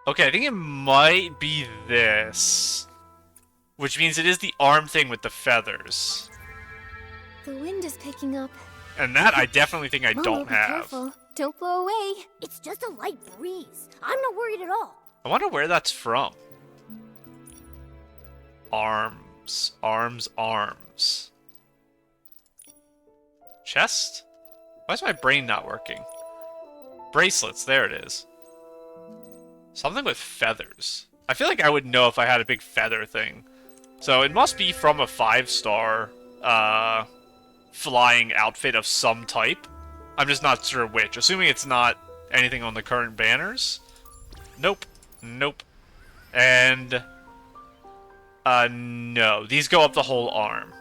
Okay, I think it might be this. Which means it is the arm thing with the feathers. The wind is picking up. And that I definitely think I Momo, don't be have. careful. Don't blow away. It's just a light breeze. I'm not worried at all. I wonder where that's from. Arms. Arms, arms. Chest? Why is my brain not working? Bracelets, there it is. Something with feathers. I feel like I would know if I had a big feather thing. So it must be from a 5-star flying outfit of some type. I'm just not sure which. Assuming it's not anything on the current banners. Nope. Nope. And no. These go up the whole arm.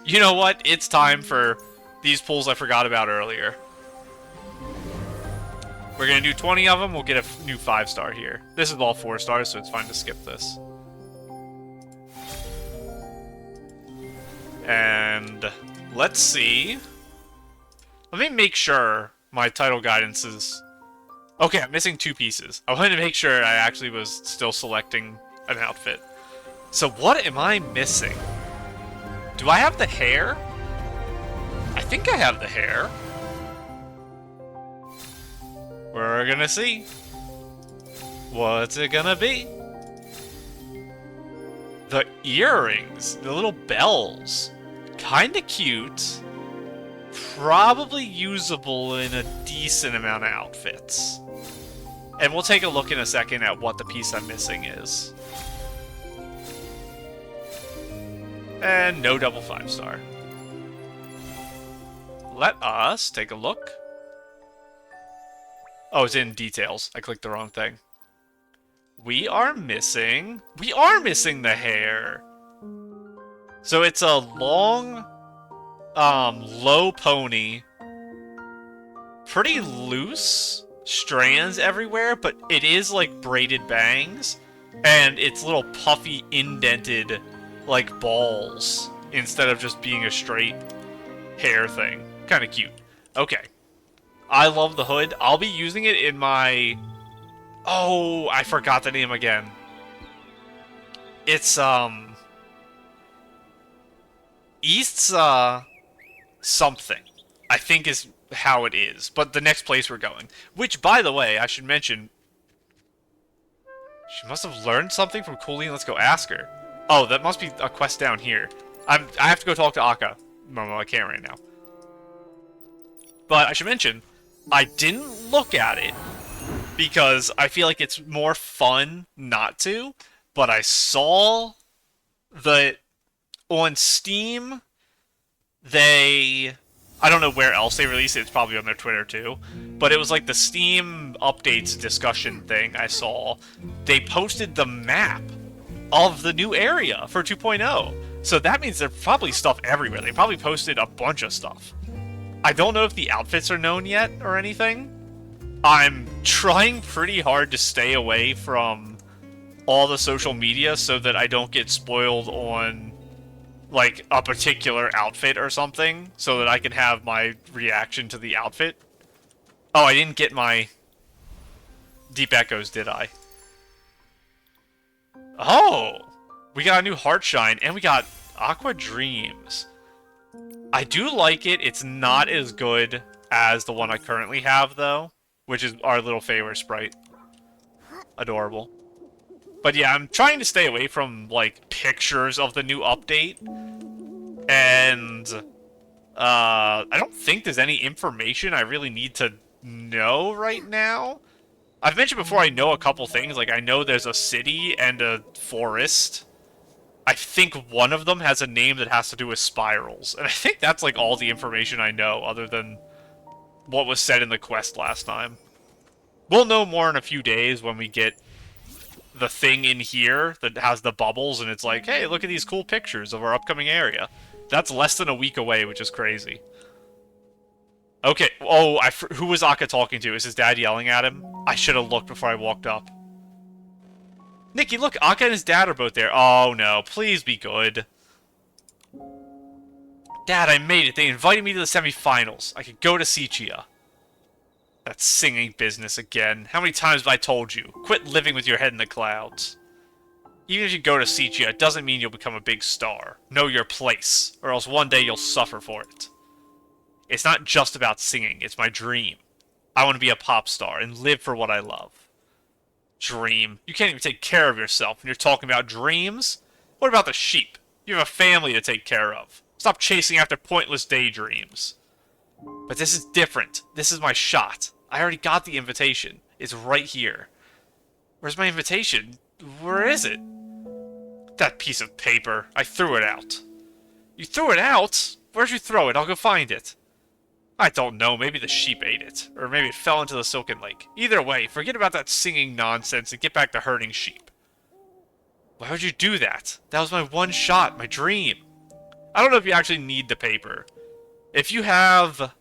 You know what? It's time for these pulls I forgot about earlier. We're going to do 20 of them. We'll get a new 5-star here. This is all 4 stars, so it's fine to skip this. And let's see. Let me make sure my title guidance is... Okay, I'm missing 2 pieces. I wanted to make sure I actually was still selecting an outfit. So what am I missing? Do I have the hair? I think I have the hair. We're gonna see. What's it gonna be? The earrings, the little bells. Kinda cute. Probably usable in a decent amount of outfits. And we'll take a look in a second at what the piece I'm missing is. And no double 5-star. Let us take a look. Oh, it's in details. I clicked the wrong thing. We are missing the hair. So it's a long, low pony. Pretty loose strands everywhere, but it is like braided bangs. And it's little puffy, indented, like balls, instead of just being a straight hair thing. Kind of cute. Okay. I love the hood. I'll be using it in my... Oh, I forgot the name again. It's, East's, something. I think is how it is. But the next place we're going. Which, by the way, I should mention... She must have learned something from Colleen. Let's go ask her. Oh, that must be a quest down here. I have to go talk to Akka. No, I can't right now. But I should mention... I didn't look at it because I feel like it's more fun not to, but I saw that on Steam, I don't know where else they released it, it's probably on their Twitter too, but it was like the Steam updates discussion thing I saw. They posted the map of the new area for 2.0, so that means there's probably stuff everywhere. They probably posted a bunch of stuff. I don't know if the outfits are known yet or anything. I'm trying pretty hard to stay away from all the social media so that I don't get spoiled on, like, a particular outfit or something, so that I can have my reaction to the outfit. Oh, I didn't get my Deep Echoes, did I? Oh! We got a new Heartshine, and we got Aqua Dreams. I do like it. It's not as good as the one I currently have, though, which is our little favorite sprite. Adorable. But yeah, I'm trying to stay away from, like, pictures of the new update. And, I don't think there's any information I really need to know right now. I've mentioned before I know a couple things. Like, I know there's a city and a forest. I think one of them has a name that has to do with spirals. And I think that's, like, all the information I know, other than what was said in the quest last time. We'll know more in a few days when we get the thing in here that has the bubbles, and it's like, hey, look at these cool pictures of our upcoming area. That's less than a week away, which is crazy. Okay, oh, who was Akka talking to? Is his dad yelling at him? I should have looked before I walked up. Nikki, look, Akka and his dad are both there. Oh, no. Please be good. Dad, I made it. They invited me to the semifinals. I could go to Sichia. That singing business again. How many times have I told you? Quit living with your head in the clouds. Even if you go to CGI, it doesn't mean you'll become a big star. Know your place, or else one day you'll suffer for it. It's not just about singing, it's my dream. I want to be a pop star and live for what I love. Dream. You can't even take care of yourself and you're talking about dreams? What about the sheep? You have a family to take care of. Stop chasing after pointless daydreams. But this is different. This is my shot. I already got the invitation. It's right here. Where's my invitation? Where is it? That piece of paper. I threw it out. You threw it out? Where'd you throw it? I'll go find it. I don't know. Maybe the sheep ate it. Or maybe it fell into the silken lake. Either way, forget about that singing nonsense and get back to herding sheep. Why would you do that? That was my one shot, my dream. I don't know if you actually need the paper. If you have,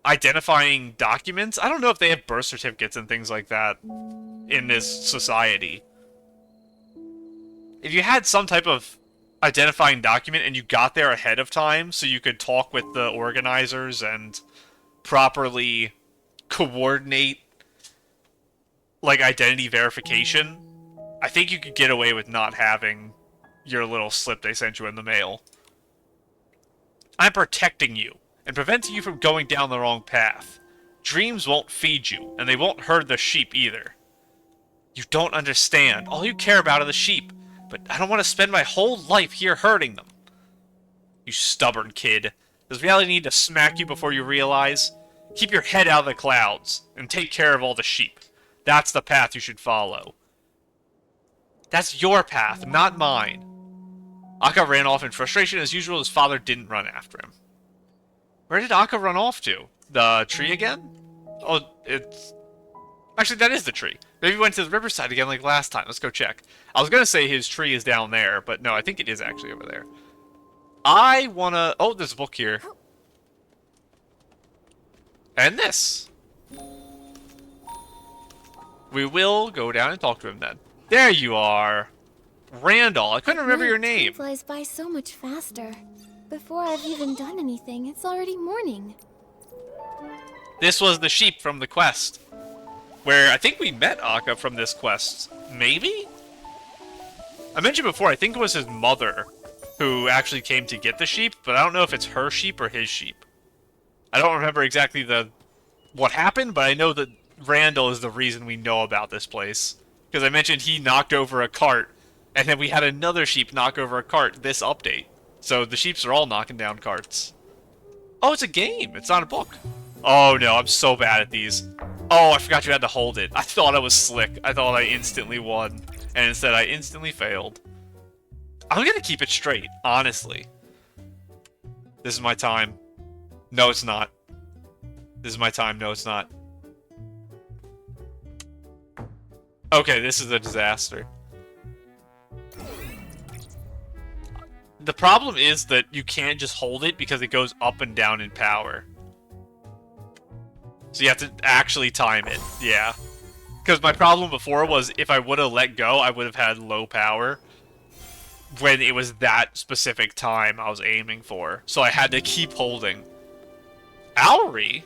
identifying documents, I don't know if they have birth certificates and things like that in this society. If you had some type of identifying document and you got there ahead of time so you could talk with the organizers and properly coordinate, like, identity verification, I think you could get away with not having your little slip they sent you in the mail. I'm protecting you and preventing you from going down the wrong path. Dreams won't feed you, and they won't herd the sheep either. You don't understand. All you care about are the sheep, but I don't want to spend my whole life here herding them. You stubborn kid. Does reality need to smack you before you realize? Keep your head out of the clouds, and take care of all the sheep. That's the path you should follow. That's your path, not mine. Akka ran off in frustration. As usual, his father didn't run after him. Where did Akka run off to? The tree again? Oh, it's... Actually, that is the tree. Maybe he went to the riverside again like last time. Let's go check. I was going to say his tree is down there, but no, I think it is actually over there. I want to... Oh, there's a book here. And this. We will go down and talk to him then. There you are. Randall. I couldn't remember your name. Time flies by so much faster. Before I've even done anything, it's already morning. This was the sheep from the quest. Where I think we met Akka from this quest. Maybe? I mentioned before, I think it was his mother who actually came to get the sheep, but I don't know if it's her sheep or his sheep. I don't remember exactly what happened, but I know that Randall is the reason we know about this place. Because I mentioned he knocked over a cart, and then we had another sheep knock over a cart this update. So the sheeps are all knocking down carts. Oh, it's a game. It's not a book. Oh no, I'm so bad at these. Oh, I forgot you had to hold it. I thought I was slick. I thought I instantly won. And instead I instantly failed. I'm gonna keep it straight, honestly. This is my time. No, it's not. This is my time. No, it's not. Okay, this is a disaster. The problem is that you can't just hold it because it goes up and down in power. So you have to actually time it, yeah. Because my problem before was if I would have let go, I would have had low power when it was that specific time I was aiming for. So I had to keep holding. Auri?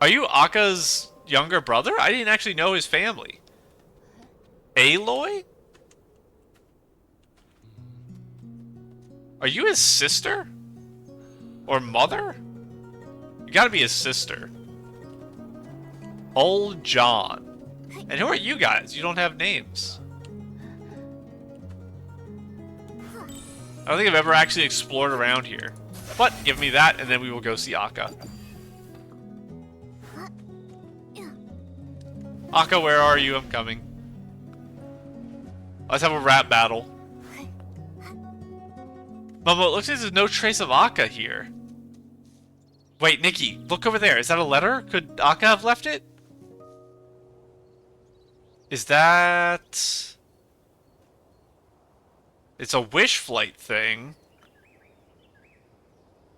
Are you Akka's younger brother? I didn't actually know his family. Aloy? Are you his sister? Or mother? You gotta be his sister. Old John. And who are you guys? You don't have names. I don't think I've ever actually explored around here. But give me that, and then we will go see Akka. Akka, where are you? I'm coming. Let's have a rap battle. Momo, it looks like there's no trace of Akka here. Wait, Nikki, look over there. Is that a letter? Could Akka have left it? Is that... It's a wish flight thing.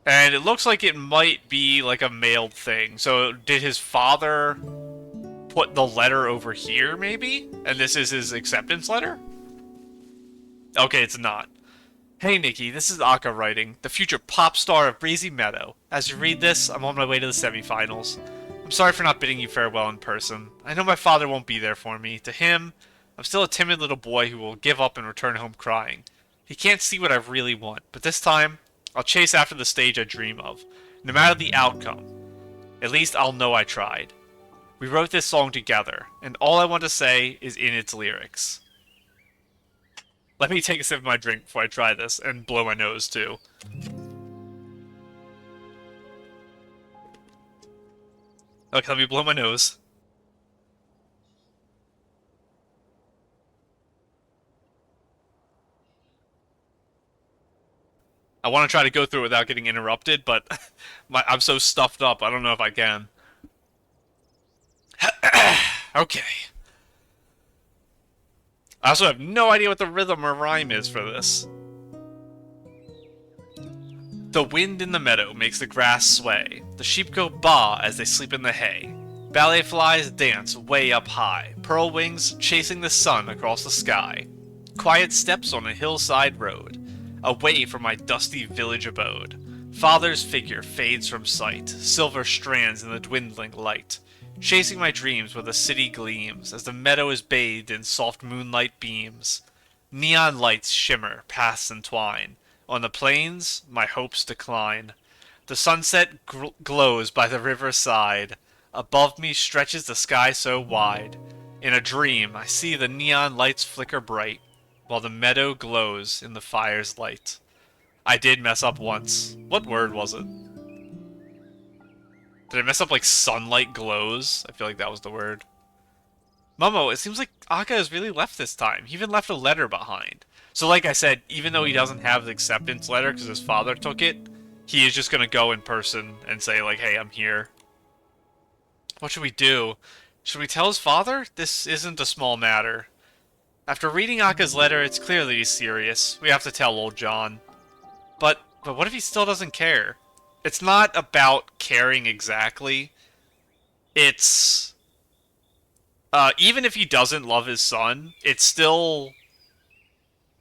And it looks like it might be like a mailed thing. So did his father put the letter over here, maybe? And this is his acceptance letter? Okay, it's not. Hey Nikki, this is Akka writing, the future pop star of Breezy Meadow. As you read this, I'm on my way to the semifinals. I'm sorry for not bidding you farewell in person. I know my father won't be there for me. To him, I'm still a timid little boy who will give up and return home crying. He can't see what I really want, but this time, I'll chase after the stage I dream of, no matter the outcome. At least I'll know I tried. We wrote this song together, and all I want to say is in its lyrics. Let me take a sip of my drink before I try this, and blow my nose too. Okay, let me blow my nose. I want to try to go through it without getting interrupted, but I'm so stuffed up, I don't know if I can. Okay. I also have no idea what the rhythm or rhyme is for this. The wind in the meadow makes the grass sway. The sheep go baa as they sleep in the hay. Ballet flies dance way up high. Pearl wings chasing the sun across the sky. Quiet steps on a hillside road. Away from my dusty village abode. Father's figure fades from sight. Silver strands in the dwindling light. Chasing my dreams where the city gleams as the meadow is bathed in soft moonlight beams. Neon lights shimmer, pass and twine. On the plains, my hopes decline. The sunset glows by the riverside. Above me stretches the sky so wide. In a dream, I see the neon lights flicker bright, while the meadow glows in the fire's light. I did mess up once. What word was it? Did I mess up like sunlight glows? I feel like that was the word. Momo, it seems like Akka has really left this time. He even left a letter behind. So like I said, even though he doesn't have the acceptance letter because his father took it, he is just going to go in person and say like, hey, I'm here. What should we do? Should we tell his father? This isn't a small matter. After reading Akka's letter, it's clear that he's serious. We have to tell old John. But what if he still doesn't care? It's not about caring exactly. It's... even if he doesn't love his son, it's still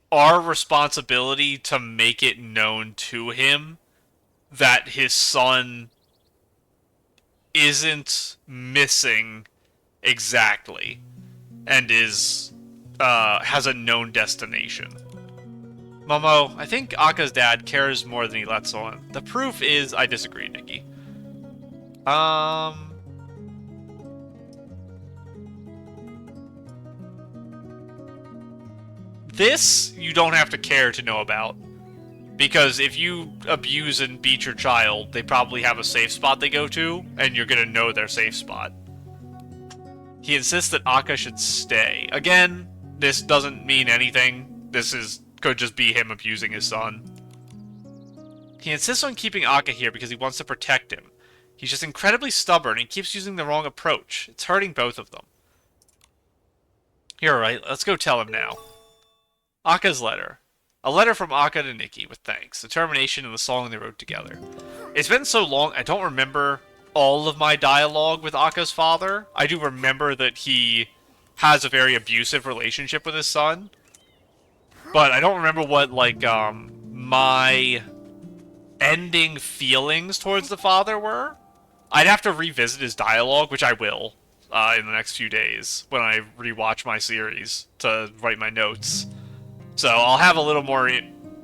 our responsibility to make it known to him that his son isn't missing exactly and is has a known destination. Momo, I think Akka's dad cares more than he lets on. The proof is I disagree, Nikki. This, you don't have to care to know about. Because if you abuse and beat your child, they probably have a safe spot they go to, and you're gonna know their safe spot. He insists that Akka should stay. Again, this doesn't mean anything. Could just be him abusing his son. He insists on keeping Akka here because he wants to protect him. He's just incredibly stubborn and keeps using the wrong approach. It's hurting both of them. You're right, let's go tell him now. Akka's letter. A letter from Akka to Nikki with thanks, determination, and the song they wrote together. It's been so long, I don't remember all of my dialogue with Akka's father. I do remember that he has a very abusive relationship with his son. But I don't remember what, like, my ending feelings towards the father were. I'd have to revisit his dialogue, which I will, in the next few days, when I rewatch my series to write my notes. So I'll have a little more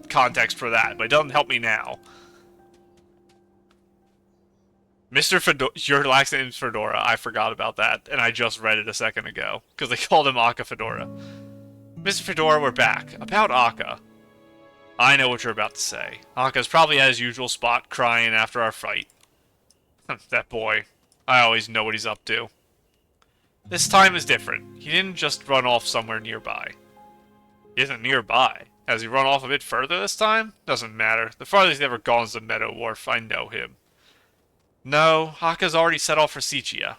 context for that, but it doesn't help me now. Mr. Fedora, your last name's Fedora. I forgot about that, and I just read it a second ago, because they called him Akka Fedora. Mr. Fedora, we're back. About Akka. I know what you're about to say. Akka's probably at his usual spot, crying after our fight. That boy. I always know what he's up to. This time is different. He didn't just run off somewhere nearby. He isn't nearby. Has he run off a bit further this time? Doesn't matter. The farthest he's ever gone is the Meadow Wharf. I know him. No, Akka's already set off for Sichia.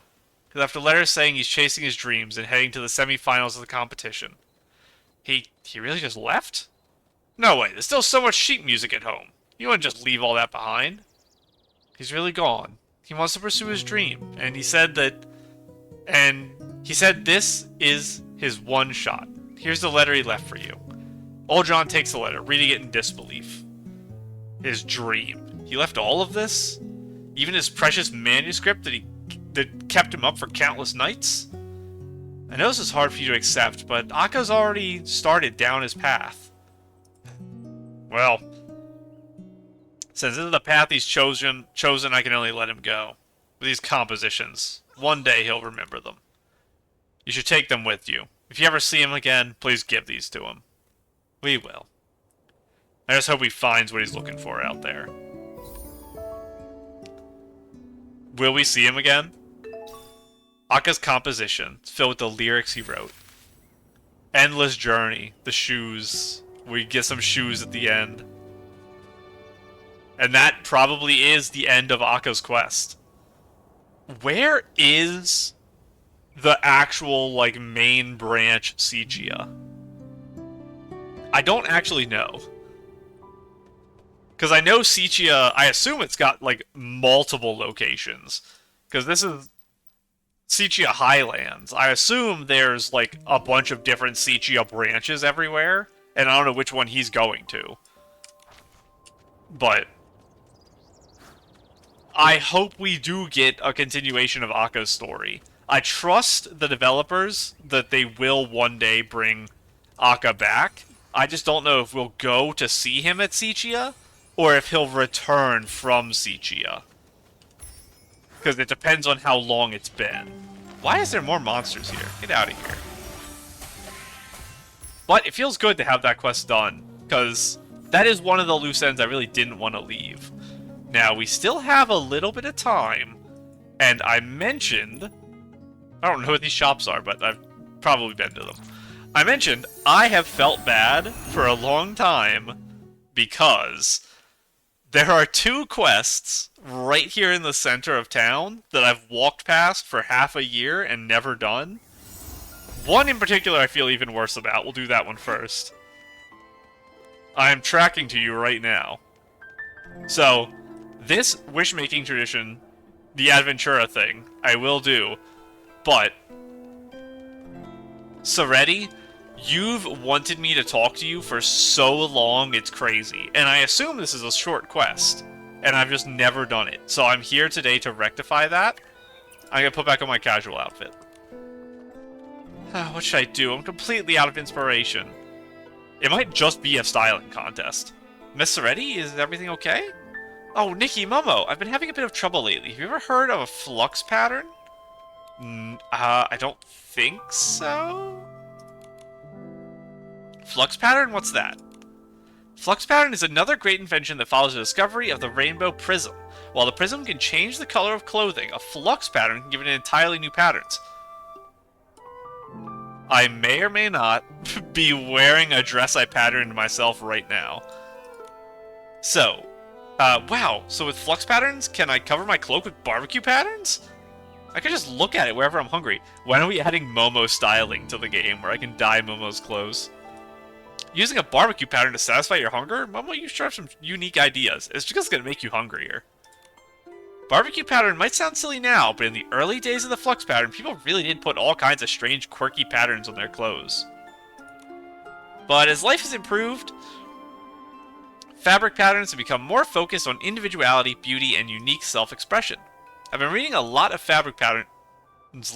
He left a letter saying he's chasing his dreams and heading to the semi-finals of the competition. He really just left? No way, there's still so much sheet music at home. You wouldn't just leave all that behind. He's really gone. He wants to pursue his dream, and he said this is his one shot. Here's the letter he left for you. Old John takes the letter, reading it in disbelief. His dream. He left all of this? Even his precious manuscript that kept him up for countless nights? I know this is hard for you to accept, but Akka's already started down his path. Well, since this is the path he's chosen, I can only let him go. With these compositions, one day he'll remember them. You should take them with you. If you ever see him again, please give these to him. We will. I just hope he finds what he's looking for out there. Will we see him again? Akka's composition is filled with the lyrics he wrote. Endless journey, the shoes. We get some shoes at the end. And that probably is the end of Akka's quest. Where is the actual, like, main branch Sichia? I don't actually know. Because I know Sichia, I assume it's got, like, multiple locations. Because this is Sichia Highlands. I assume there's, like, a bunch of different Sichia branches everywhere. And I don't know which one he's going to. But I hope we do get a continuation of Akka's story. I trust the developers that they will one day bring Akka back. I just don't know if we'll go to see him at Sichia, or if he'll return from Sichia. Because it depends on how long it's been. Why is there more monsters here? Get out of here. But it feels good to have that quest done, because that is one of the loose ends I really didn't want to leave. Now, we still have a little bit of time, and I mentioned... I don't know what these shops are, but I've probably been to them. I mentioned I have felt bad for a long time because there are 2 quests right here in the center of town that I've walked past for half a year and never done. One in particular I feel even worse about. We'll do that one first. I am tracking to you right now. So, this wish-making tradition, the Adventura thing, I will do. But, Saretti, you've wanted me to talk to you for so long, it's crazy. And I assume this is a short quest, and I've just never done it. So I'm here today to rectify that. I'm gonna put back on my casual outfit. What should I do? I'm completely out of inspiration. It might just be a styling contest. Miss Saretti, is everything okay? Oh, Nikki, Momo, I've been having a bit of trouble lately. Have you ever heard of a flux pattern? I don't think so? Flux pattern? What's that? Flux pattern is another great invention that follows the discovery of the rainbow prism. While the prism can change the color of clothing, a flux pattern can give it entirely new patterns. I may or may not be wearing a dress I patterned myself right now. So, wow, so with flux patterns, can I cover my cloak with barbecue patterns? I can just look at it wherever I'm hungry. When are we adding Momo styling to the game where I can dye Momo's clothes? Using a barbecue pattern to satisfy your hunger? Momo, you sure have some unique ideas. It's just gonna make you hungrier. Barbecue pattern might sound silly now, but in the early days of the flux pattern, people really did put all kinds of strange, quirky patterns on their clothes. But as life has improved, fabric patterns have become more focused on individuality, beauty, and unique self-expression. I've been reading a lot of fabric patterns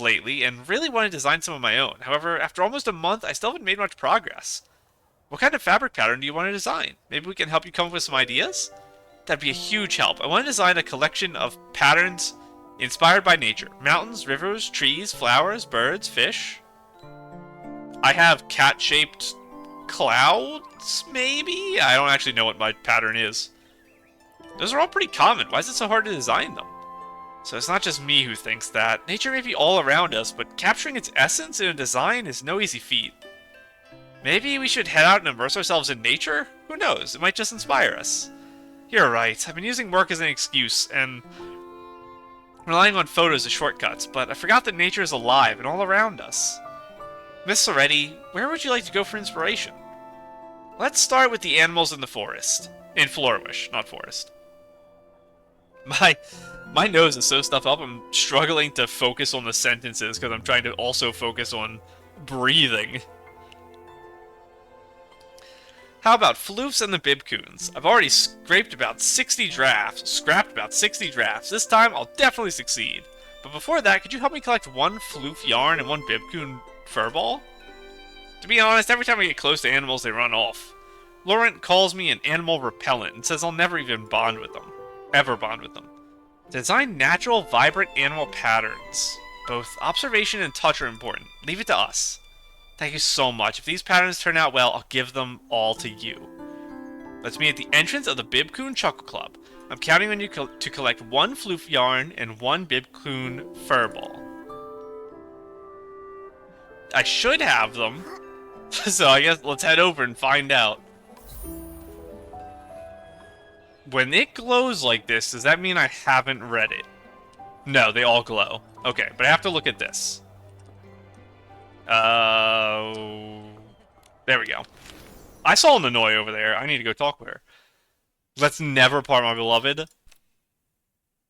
lately, and really want to design some of my own. However, after almost a month, I still haven't made much progress. What kind of fabric pattern do you want to design? Maybe we can help you come up with some ideas? That'd be a huge help. I want to design a collection of patterns inspired by nature. Mountains, rivers, trees, flowers, birds, fish. I have cat-shaped clouds, maybe? I don't actually know what my pattern is. Those are all pretty common. Why is it so hard to design them? So it's not just me who thinks that. Nature may be all around us, but capturing its essence in a design is no easy feat. Maybe we should head out and immerse ourselves in nature? Who knows? It might just inspire us. You're right. I've been using work as an excuse, and relying on photos as shortcuts, but I forgot that nature is alive and all around us. Miss Soretti, where would you like to go for inspiration? Let's start with the animals in the forest. In Flourish, not forest. My nose is so stuffed up, I'm struggling to focus on the sentences because I'm trying to also focus on breathing. How about Floofs and the Bibcoons? I've already scrapped about 60 drafts. This time, I'll definitely succeed. But before that, could you help me collect one Floof yarn and one Bibcoon Furball? To be honest, every time I get close to animals, they run off. Laurent calls me an animal repellent and says I'll never even bond with them. Ever bond with them. Design natural, vibrant animal patterns. Both observation and touch are important. Leave it to us. Thank you so much. If these patterns turn out well, I'll give them all to you. Let's meet at the entrance of the Bibcoon Chuckle Club. I'm counting on you to collect 1 floof yarn and 1 Bibcoon furball. I should have them. So I guess let's head over and find out. When it glows like this, does that mean I haven't read it? No, they all glow. Okay, but I have to look at this. There we go. I saw Nanoi over there. I need to go talk with her. Let's never part, my beloved.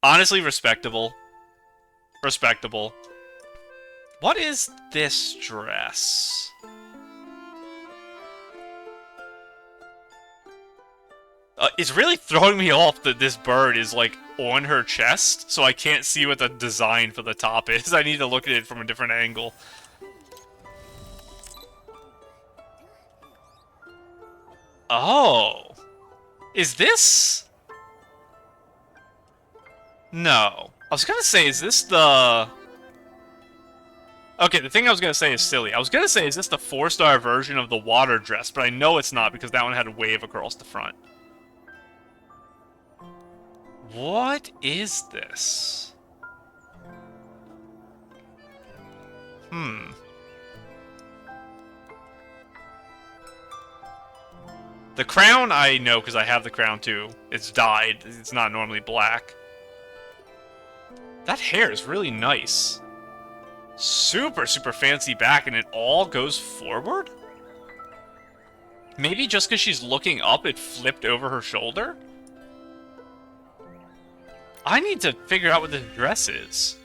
Honestly, respectable. Respectable. What is this dress? It's really throwing me off that this bird is, like, on her chest, so I can't see what the design for the top is. I need to look at it from a different angle. Oh. Is this... No. I was gonna say, is this the... Okay, the thing I was gonna say is silly. I was gonna say, is this the 4-star version of the water dress? But I know it's not, because that one had a wave across the front. What is this? The crown I know because I have the crown too. It's dyed. It's not normally black. That hair is really nice. Super, super fancy back, and it all goes forward? Maybe just because she's looking up, it flipped over her shoulder? I need to figure out what this dress is.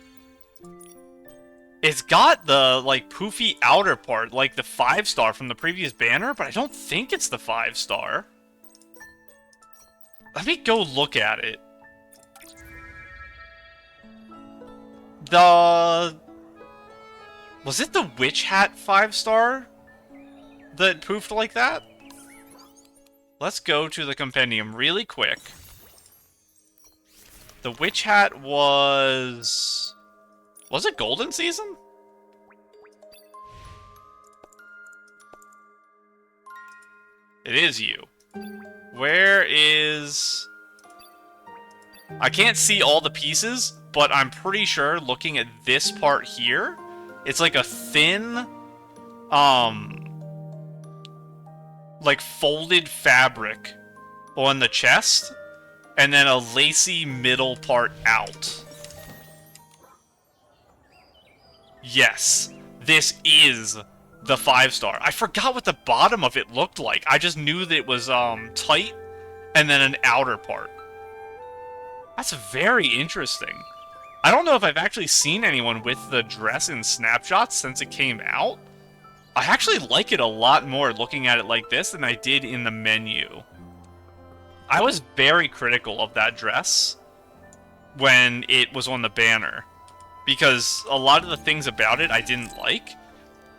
It's got the, like, poofy outer part, like the 5-star from the previous banner, but I don't think it's the 5-star. Let me go look at it. Was it the witch hat 5-star that poofed like that? Let's go to the compendium really quick. The witch hat was... Was it golden season? It is you. Where is... I can't see all the pieces, but I'm pretty sure looking at this part here, it's like a thin, like folded fabric on the chest, and then a lacy middle part out. Yes, this is the 5-star. I forgot what the bottom of it looked like. I just knew that it was tight and then an outer part. That's very interesting. I don't know if I've actually seen anyone with the dress in snapshots since it came out. I actually like it a lot more looking at it like this than I did in the menu. I was very critical of that dress when it was on the banner, because a lot of the things about it I didn't like,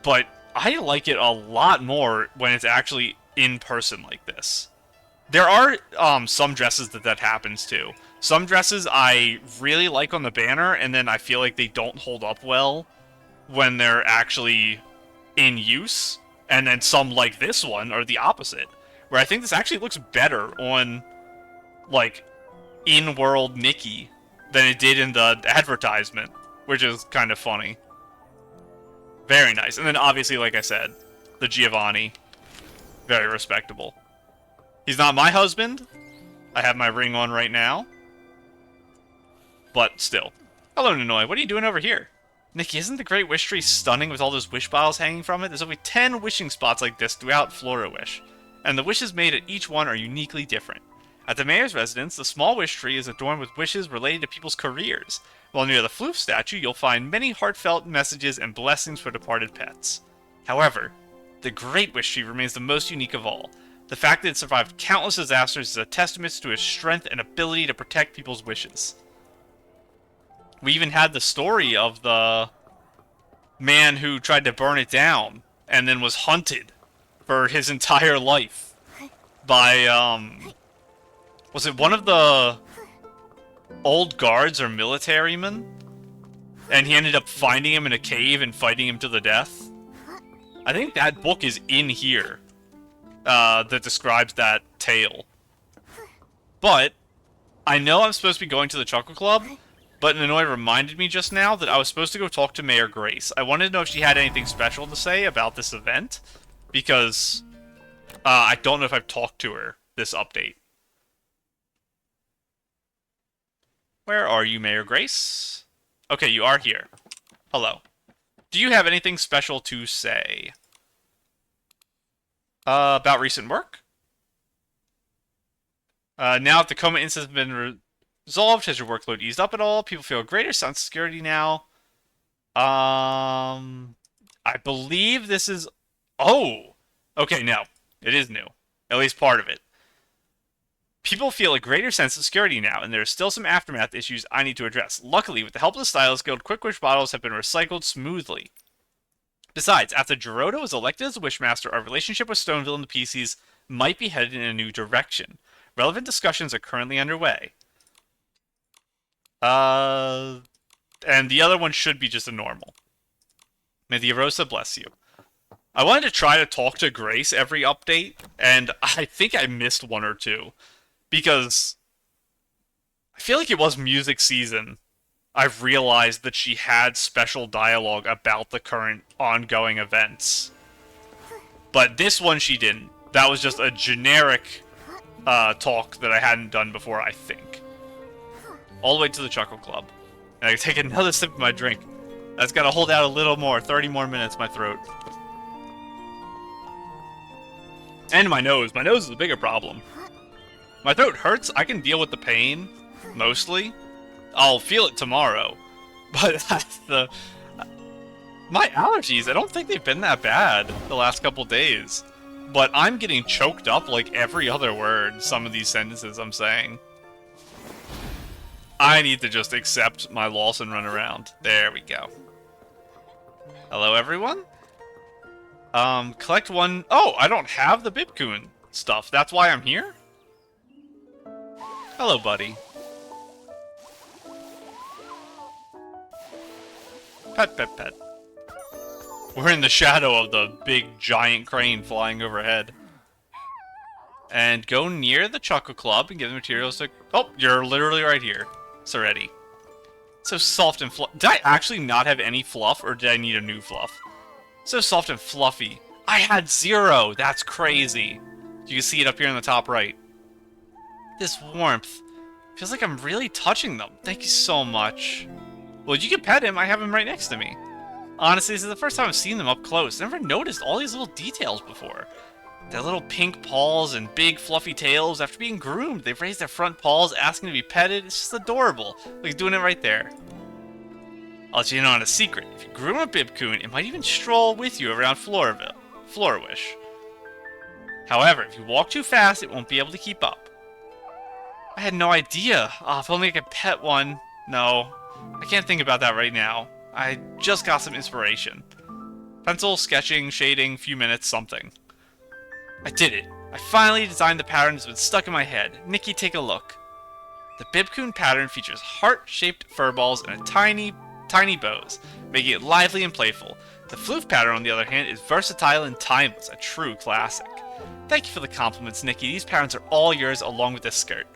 but I like it a lot more when it's actually in person like this. There are some dresses that happens to. Some dresses I really like on the banner, and then I feel like they don't hold up well when they're actually in use, and then some like this one are the opposite, where I think this actually looks better on, like, in-world Nikki than it did in the advertisement, which is kind of funny. Very nice. And then obviously, like I said, the Giovanni. Very respectable. He's not my husband. I have my ring on right now. But still. Hello, Nanoi. What are you doing over here? Nikki, isn't the Great Wish Tree stunning with all those wish bottles hanging from it? There's only 10 wishing spots like this throughout Flora-Wish, and the wishes made at each one are uniquely different. At the mayor's residence, the small wish tree is adorned with wishes related to people's careers, while near the Floof statue, you'll find many heartfelt messages and blessings for departed pets. However, the Great Wish Tree remains the most unique of all. The fact that it survived countless disasters is a testament to its strength and ability to protect people's wishes. We even had the story of the man who tried to burn it down and then was hunted for his entire life by, was it one of the old guards or military men? And he ended up finding him in a cave and fighting him to the death. I think that book is in here, that describes that tale. But I know I'm supposed to be going to the Chuckle Club, but Nanoy reminded me just now that I was supposed to go talk to Mayor Grace. I wanted to know if she had anything special to say about this event, because I don't know if I've talked to her this update. Where are you, Mayor Grace? Okay, you are here. Hello. Do you have anything special to say? About recent work? Now that the coma incident has been resolved, has your workload eased up at all? People feel a greater sense of security now. I believe this is... Oh! Okay, no. It is new. At least part of it. People feel a greater sense of security now, and there are still some aftermath issues I need to address. Luckily, with the help of the Stylist Guild, Quick Wish bottles have been recycled smoothly. Besides, after Gerudo was elected as a Wishmaster, our relationship with Stoneville and the PCs might be headed in a new direction. Relevant discussions are currently underway. And the other one should be just a normal. May the Arosa bless you. I wanted to try to talk to Grace every update, and I think I missed one or two. Because I feel like it was music season. I've realized that she had special dialogue about the current ongoing events. But this one she didn't. That was just a generic talk that I hadn't done before, I think. All the way to the Chuckle Club. And I take another sip of my drink. That's gotta hold out a little more. 30 more minutes, my throat. And my nose. My nose is a bigger problem. My throat hurts. I can deal with the pain, mostly. I'll feel it tomorrow. But my allergies, I don't think they've been that bad the last couple days. But I'm getting choked up like every other word, some of these sentences I'm saying. I need to just accept my loss and run around. There we go. Hello, everyone? Collect one... Oh, I don't have the Bibcoon stuff. That's why I'm here? Hello, buddy. Pet, pet, pet. We're in the shadow of the big giant crane flying overhead. And go near the Chuckle Club and give the materials to... Oh, you're literally right here. Seretti. So soft and fluffy. Did I actually not have any fluff, or did I need a new fluff? So soft and fluffy. I had 0! That's crazy. You can see it up here in the top right. This warmth. Feels like I'm really touching them. Thank you so much. Well, you can pet him. I have him right next to me. Honestly, this is the first time I've seen them up close. I never noticed all these little details before. Their little pink paws and big fluffy tails. After being groomed, they've raised their front paws, asking to be petted. It's just adorable. Like he's doing it right there. I'll let you in on a secret. If you groom a Bibcoon, it might even stroll with you around Florawish. However, if you walk too fast, it won't be able to keep up. I had no idea. Oh, if only I could pet one. No, I can't think about that right now. I just got some inspiration. Pencil, sketching, shading, few minutes, something. I did it. I finally designed the pattern that's been stuck in my head. Nikki, take a look. The Bibcoon pattern features heart-shaped furballs and tiny bows, making it lively and playful. The floof pattern, on the other hand, is versatile and timeless, a true classic. Thank you for the compliments, Nikki. These patterns are all yours, along with this skirt.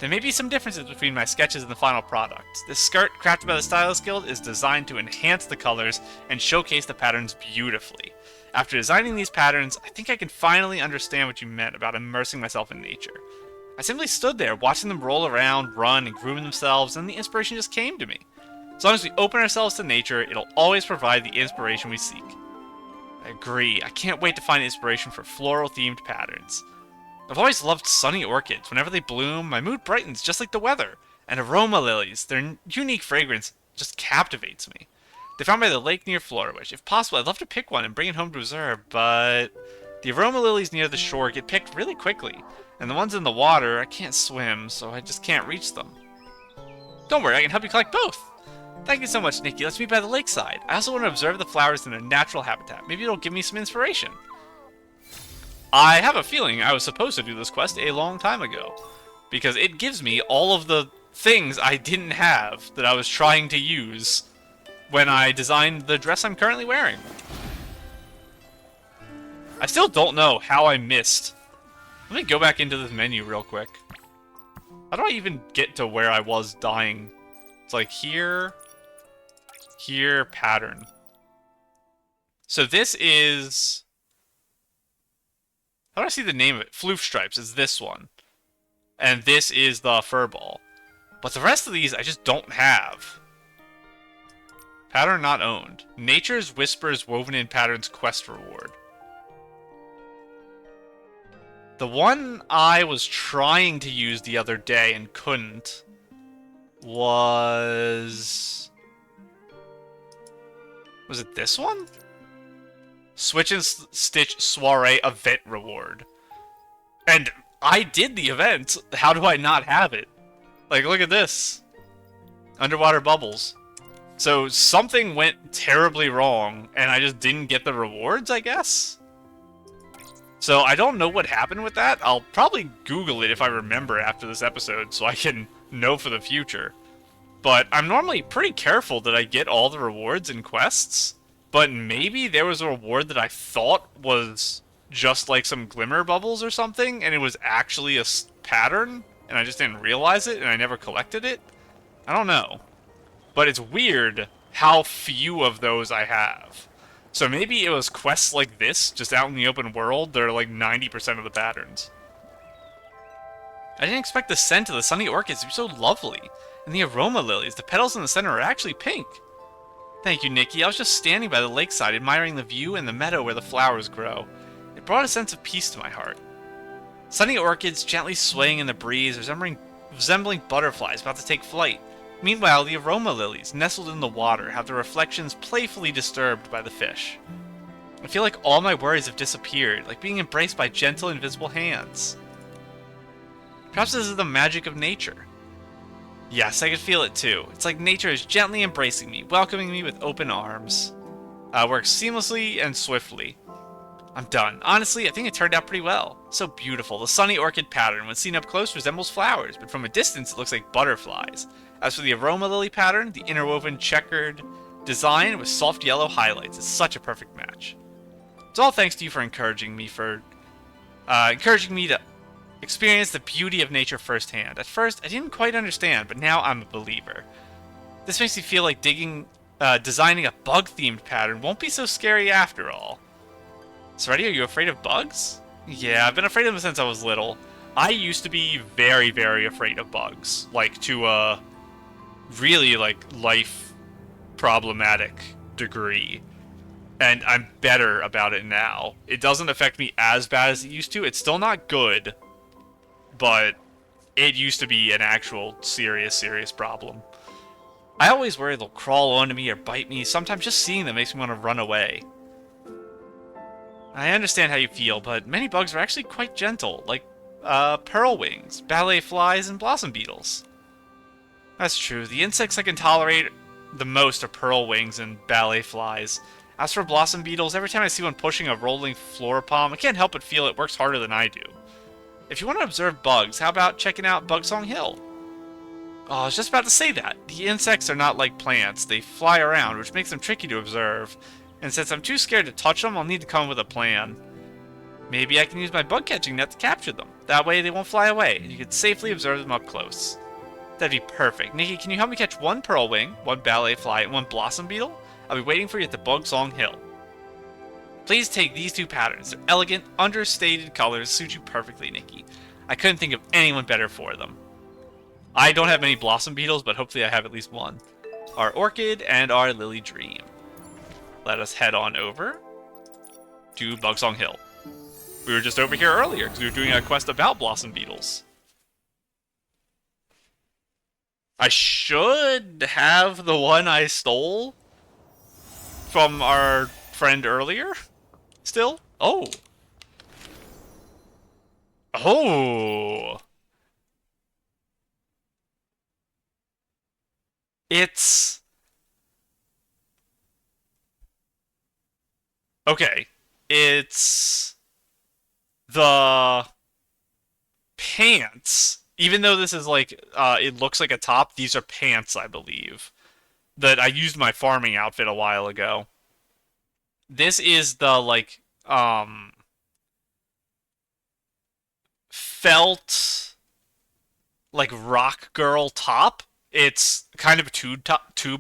There may be some differences between my sketches and the final product. This skirt, crafted by the Stylist Guild, is designed to enhance the colors and showcase the patterns beautifully. After designing these patterns, I think I can finally understand what you meant about immersing myself in nature. I simply stood there, watching them roll around, run, and groom themselves, and the inspiration just came to me. As long as we open ourselves to nature, it'll always provide the inspiration we seek. I agree. I can't wait to find inspiration for floral-themed patterns. I've always loved sunny orchids. Whenever they bloom, my mood brightens just like the weather. And aroma lilies, their unique fragrance just captivates me. They're found by the lake near Florawish. If possible, I'd love to pick one and bring it home to preserve, but the aroma lilies near the shore get picked really quickly. And the ones in the water, I can't swim, so I just can't reach them. Don't worry, I can help you collect both. Thank you so much, Nikki. Let's meet by the lakeside. I also want to observe the flowers in their natural habitat. Maybe it'll give me some inspiration. I have a feeling I was supposed to do this quest a long time ago, because it gives me all of the things I didn't have that I was trying to use when I designed the dress I'm currently wearing. I still don't know how I missed. Let me go back into this menu real quick. How do I even get to where I was dying? It's like here, here, pattern. So this is... How do I see the name of it? Floof Stripes is this one. And this is the Furball. But the rest of these I just don't have. Pattern not owned. Nature's Whispers Woven in Patterns quest reward. The one I was trying to use the other day and couldn't was it this one? Switch and Stitch Soiree event reward. And I did the event. How do I not have it? Like, look at this. Underwater bubbles. So something went terribly wrong, and I just didn't get the rewards, I guess? So I don't know what happened with that. I'll probably Google it if I remember after this episode, so I can know for the future. But I'm normally pretty careful that I get all the rewards and quests. But maybe there was a reward that I thought was just like some glimmer bubbles or something, and it was actually a pattern, and I just didn't realize it, and I never collected it? I don't know. But it's weird how few of those I have. So maybe it was quests like this, just out in the open world, that are like 90% of the patterns. I didn't expect the scent of the sunny orchids to be so lovely. And the aroma lilies, the petals in the center are actually pink. Thank you, Nikki. I was just standing by the lakeside, admiring the view and the meadow where the flowers grow. It brought a sense of peace to my heart. Sunny orchids gently swaying in the breeze, resembling butterflies about to take flight. Meanwhile, the aroma lilies, nestled in the water, have their reflections playfully disturbed by the fish. I feel like all my worries have disappeared, like being embraced by gentle, invisible hands. Perhaps this is the magic of nature. Yes, I can feel it too. It's like nature is gently embracing me, welcoming me with open arms. Works seamlessly and swiftly. I'm done. Honestly, I think it turned out pretty well. So beautiful. The sunny orchid pattern, when seen up close, resembles flowers, but from a distance it looks like butterflies. As for the aroma lily pattern, the interwoven checkered design with soft yellow highlights is such a perfect match. It's all thanks to you for encouraging me to experience the beauty of nature firsthand. At first, I didn't quite understand, but now I'm a believer. This makes me feel like designing a bug-themed pattern won't be so scary after all. Sweaty, are you afraid of bugs? Yeah, I've been afraid of them since I was little. I used to be very, very afraid of bugs. Like, to a really, like, life problematic degree. And I'm better about it now. It doesn't affect me as bad as it used to. It's still not good, but it used to be an actual serious, serious problem. I always worry they'll crawl onto me or bite me. Sometimes just seeing them makes me want to run away. I understand how you feel, but many bugs are actually quite gentle, like pearl wings, ballet flies, and blossom beetles. That's true. The insects I can tolerate the most are pearl wings and ballet flies. As for blossom beetles, every time I see one pushing a rolling floor palm, I can't help but feel it works harder than I do. If you want to observe bugs, how about checking out Bugsong Hill? Oh, I was just about to say that. The insects are not like plants. They fly around, which makes them tricky to observe. And since I'm too scared to touch them, I'll need to come up with a plan. Maybe I can use my bug catching net to capture them. That way they won't fly away, and you can safely observe them up close. That'd be perfect. Nikki, can you help me catch one pearl wing, one ballet fly, and one blossom beetle? I'll be waiting for you at the Bugsong Hill. Please take these two patterns. They're elegant, understated colors, suit you perfectly, Nikki. I couldn't think of anyone better for them. I don't have many blossom beetles, but hopefully I have at least one. Our orchid and our lily dream. Let us head on over to Bugsong Hill. We were just over here earlier because we were doing a quest about blossom beetles. I should have the one I stole from our friend earlier. Still? Oh. Oh. It's Okay. It's the pants. Even though this is like, it looks like a top, these are pants, I believe. That I used my farming outfit a while ago. This is the, like, felt, like, rock girl top. It's kind of tube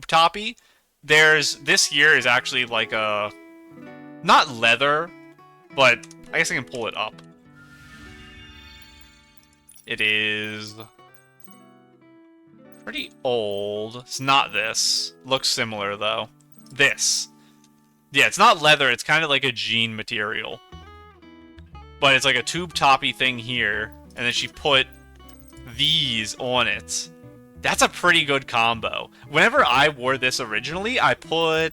toppy. This here is actually like a, not leather, but I guess I can pull it up. It is pretty old. It's not this. Looks similar, though. This. Yeah, it's not leather. It's kind of like a jean material. But it's like a tube toppy thing here. And then she put these on it. That's a pretty good combo. Whenever I wore this originally, I put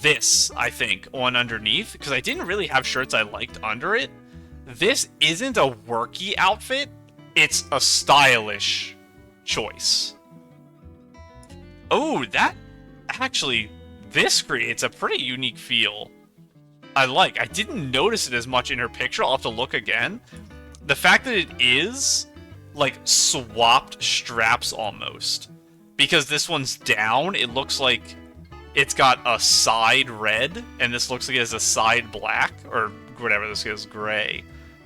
this, I think, on underneath. Because I didn't really have shirts I liked under it. This isn't a worky outfit. It's a stylish choice. Oh, that... Actually, this creates a pretty unique feel. I didn't notice it as much in her picture. I'll have to look again. The fact that it is, like, swapped straps almost. Because this one's down, it looks like it's got a side red, and this looks like it has a side black, or whatever this is, gray.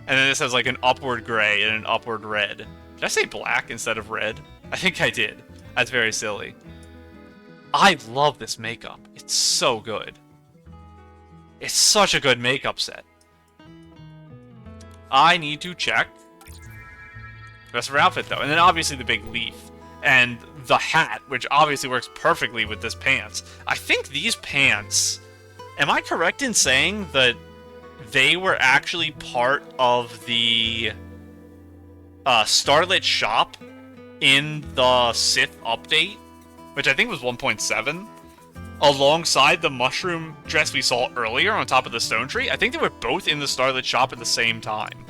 And then this has, like, an upward gray and an upward red. Did I say black instead of red? I think I did. That's very silly. I love this makeup. It's so good. It's such a good makeup set. I need to check the rest of her outfit, though. And then obviously the big leaf. And the hat, which obviously works perfectly with this pants. I think these pants... Am I correct in saying that they were actually part of the Starlit shop in the Sith update? Which I think was 1.7. Alongside the mushroom dress we saw earlier on top of the stone tree. I think they were both in the Starlit shop at the same time.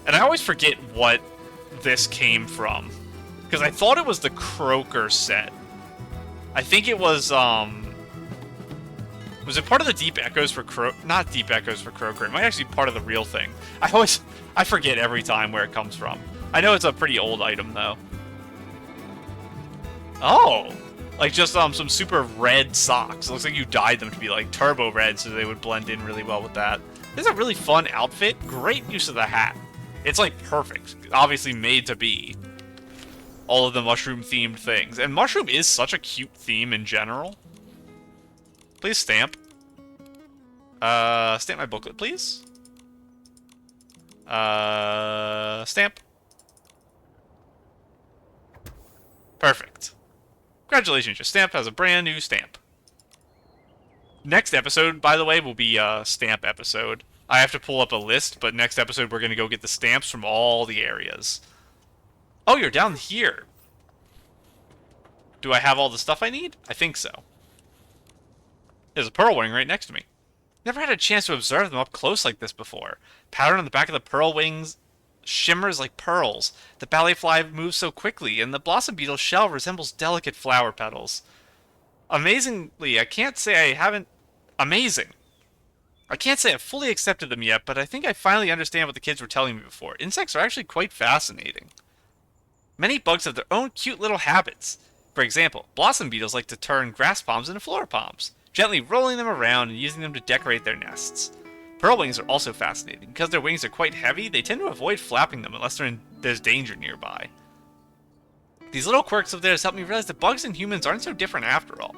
And I always forget what this came from. Because I thought it was the Croaker set. I think it was, was it part of the Deep Echoes for not Deep Echoes for Croaker. It might actually be part of the real thing. I forget every time where it comes from. I know it's a pretty old item, though. Oh! Like, just some super red socks. It looks like you dyed them to be, like, turbo red, so they would blend in really well with that. This is a really fun outfit. Great use of the hat. It's, like, perfect. Obviously made to be all of the mushroom-themed things. And mushroom is such a cute theme in general. Please stamp. Stamp my booklet, please. Stamp. Perfect. Congratulations, your stamp has a brand new stamp. Next episode, by the way, will be a stamp episode. I have to pull up a list, but next episode we're going to go get the stamps from all the areas. Oh, you're down here. Do I have all the stuff I need? I think so. There's a pearl wing right next to me. Never had a chance to observe them up close like this before. Pattern on the back of the pearl wings shimmers like pearls. The ballet fly moves so quickly, and the blossom beetle's shell resembles delicate flower petals. Amazingly, I can't say I haven't... Amazing. I can't say I've fully accepted them yet, but I think I finally understand what the kids were telling me before. Insects are actually quite fascinating. Many bugs have their own cute little habits. For example, blossom beetles like to turn grass palms into flower palms, gently rolling them around and using them to decorate their nests. Pearl wings are also fascinating. Because their wings are quite heavy, they tend to avoid flapping them unless there's danger nearby. These little quirks of theirs help me realize that bugs and humans aren't so different after all.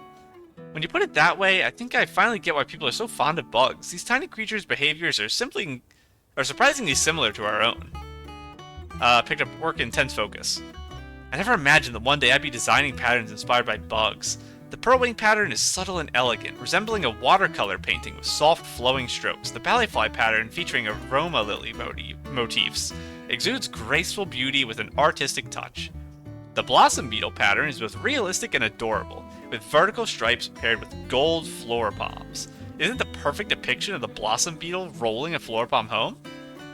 When you put it that way, I think I finally get why people are so fond of bugs. These tiny creatures' behaviors are surprisingly similar to our own. Picked up work in Tense Focus. I never imagined that one day I'd be designing patterns inspired by bugs. The pearl wing pattern is subtle and elegant, resembling a watercolor painting with soft flowing strokes. The ballet fly pattern, featuring aroma lily motifs, exudes graceful beauty with an artistic touch. The blossom beetle pattern is both realistic and adorable, with vertical stripes paired with gold flower palms. Isn't the perfect depiction of the blossom beetle rolling a flower palm home?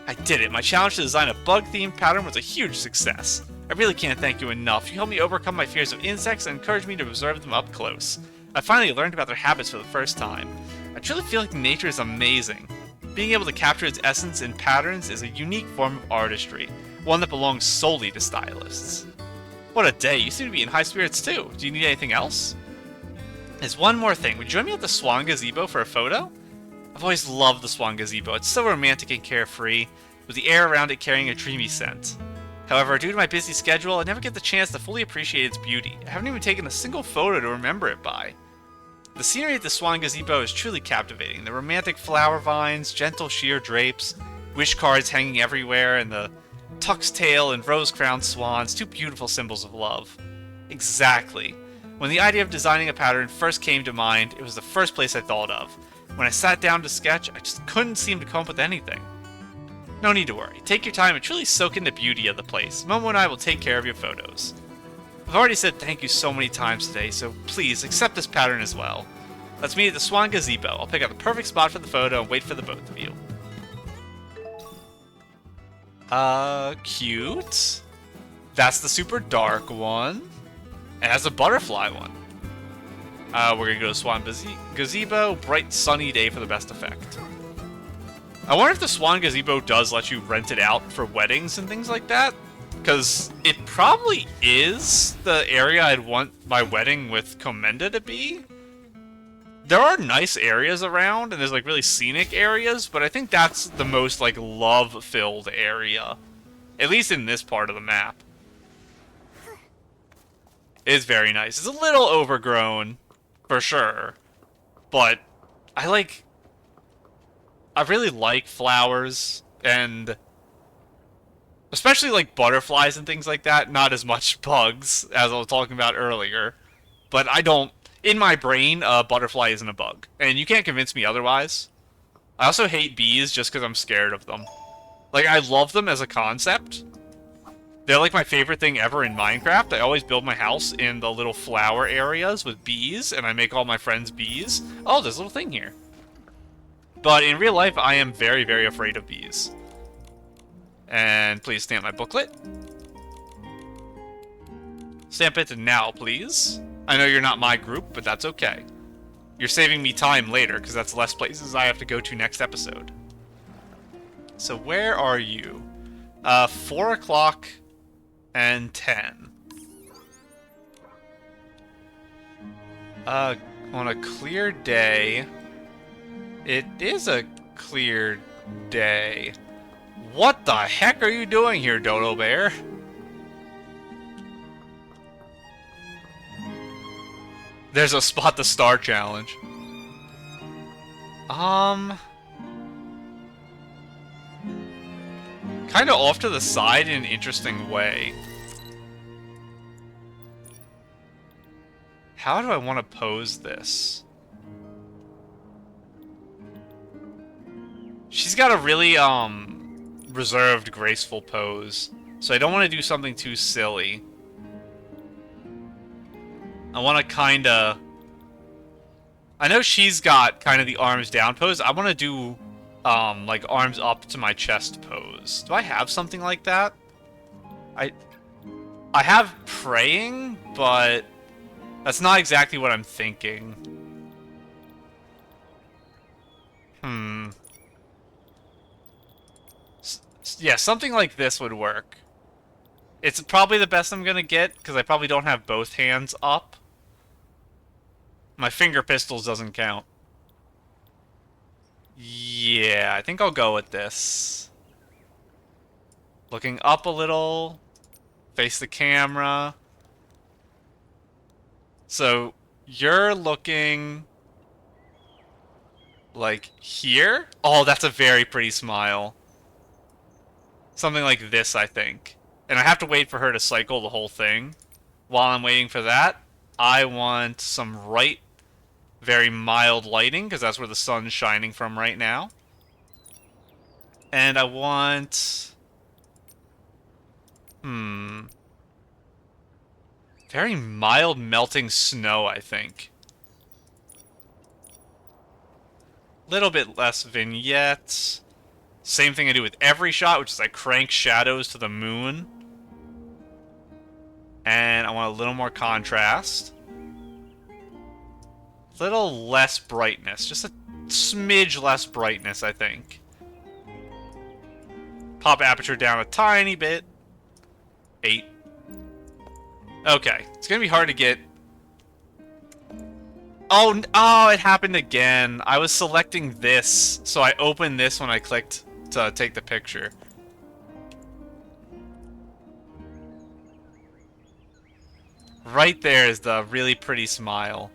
I did it! My challenge to design a bug-themed pattern was a huge success. I really can't thank you enough. You helped me overcome my fears of insects and encouraged me to observe them up close. I finally learned about their habits for the first time. I truly feel like nature is amazing. Being able to capture its essence in patterns is a unique form of artistry, one that belongs solely to stylists. What a day, you seem to be in high spirits too. Do you need anything else? There's one more thing, would you join me at the Swan Gazebo for a photo? I've always loved the Swan Gazebo, it's so romantic and carefree, with the air around it carrying a dreamy scent. However, due to my busy schedule, I never get the chance to fully appreciate its beauty. I haven't even taken a single photo to remember it by. The scenery at the Swan Gazebo is truly captivating. The romantic flower vines, gentle sheer drapes, wish cards hanging everywhere, and the tuck's tail and rose-crowned swans, two beautiful symbols of love. Exactly. When the idea of designing a pattern first came to mind, it was the first place I thought of. When I sat down to sketch, I just couldn't seem to come up with anything. No need to worry. Take your time and truly soak in the beauty of the place. Momo and I will take care of your photos. I've already said thank you so many times today, so please accept this pattern as well. Let's meet at the Swan Gazebo. I'll pick out the perfect spot for the photo and wait for the both of you. Cute. That's the super dark one. It has a butterfly one. We're gonna go to Swan Gazebo. Bright sunny day for the best effect. I wonder if the Swan Gazebo does let you rent it out for weddings and things like that. Because it probably is the area I'd want my wedding with Commenda to be. There are nice areas around, and there's like really scenic areas, but I think that's the most like love-filled area. At least in this part of the map. It's very nice. It's a little overgrown, for sure. But I really like flowers, and especially like butterflies and things like that. Not as much bugs, as I was talking about earlier. But I don't... In my brain, a butterfly isn't a bug. And you can't convince me otherwise. I also hate bees just because I'm scared of them. Like, I love them as a concept. They're like my favorite thing ever in Minecraft. I always build my house in the little flower areas with bees, and I make all my friends bees. Oh, there's a little thing here. But in real life, I am very, very afraid of bees. And please stamp my booklet. Stamp it now, please. I know you're not my group, but that's okay. You're saving me time later, because that's less places I have to go to next episode. So where are you? 4 o'clock and 10. On a clear day... It is a clear day. What the heck are you doing here, Dodo Bear? There's a Spot the Star challenge. Kind of off to the side in an interesting way. How do I want to pose this? She's got a really, reserved, graceful pose. So I don't want to do something too silly. I want to kind of... I know she's got kind of the arms down pose. I want to do, like, arms up to my chest pose. Do I have something like that? I have praying, but that's not exactly what I'm thinking. Yeah, something like this would work. It's probably the best I'm gonna get, because I probably don't have both hands up. My finger pistols doesn't count. Yeah, I think I'll go with this. Looking up a little. Face the camera. So, you're looking... like, here? Oh, that's a very pretty smile. Something like this, I think. And I have to wait for her to cycle the whole thing. While I'm waiting for that, I want some very mild lighting, because that's where the sun's shining from right now. And I want... very mild melting snow, I think. Little bit less vignettes. Same thing I do with every shot, which is I crank shadows to the moon. And I want a little more contrast. little less brightness. Just a smidge less brightness, I think. Pop aperture down a tiny bit. 8. Okay, it's gonna be hard to get... Oh, oh, it happened again. I was selecting this, so I opened this when I clicked to take the picture. Right there is the really pretty smile.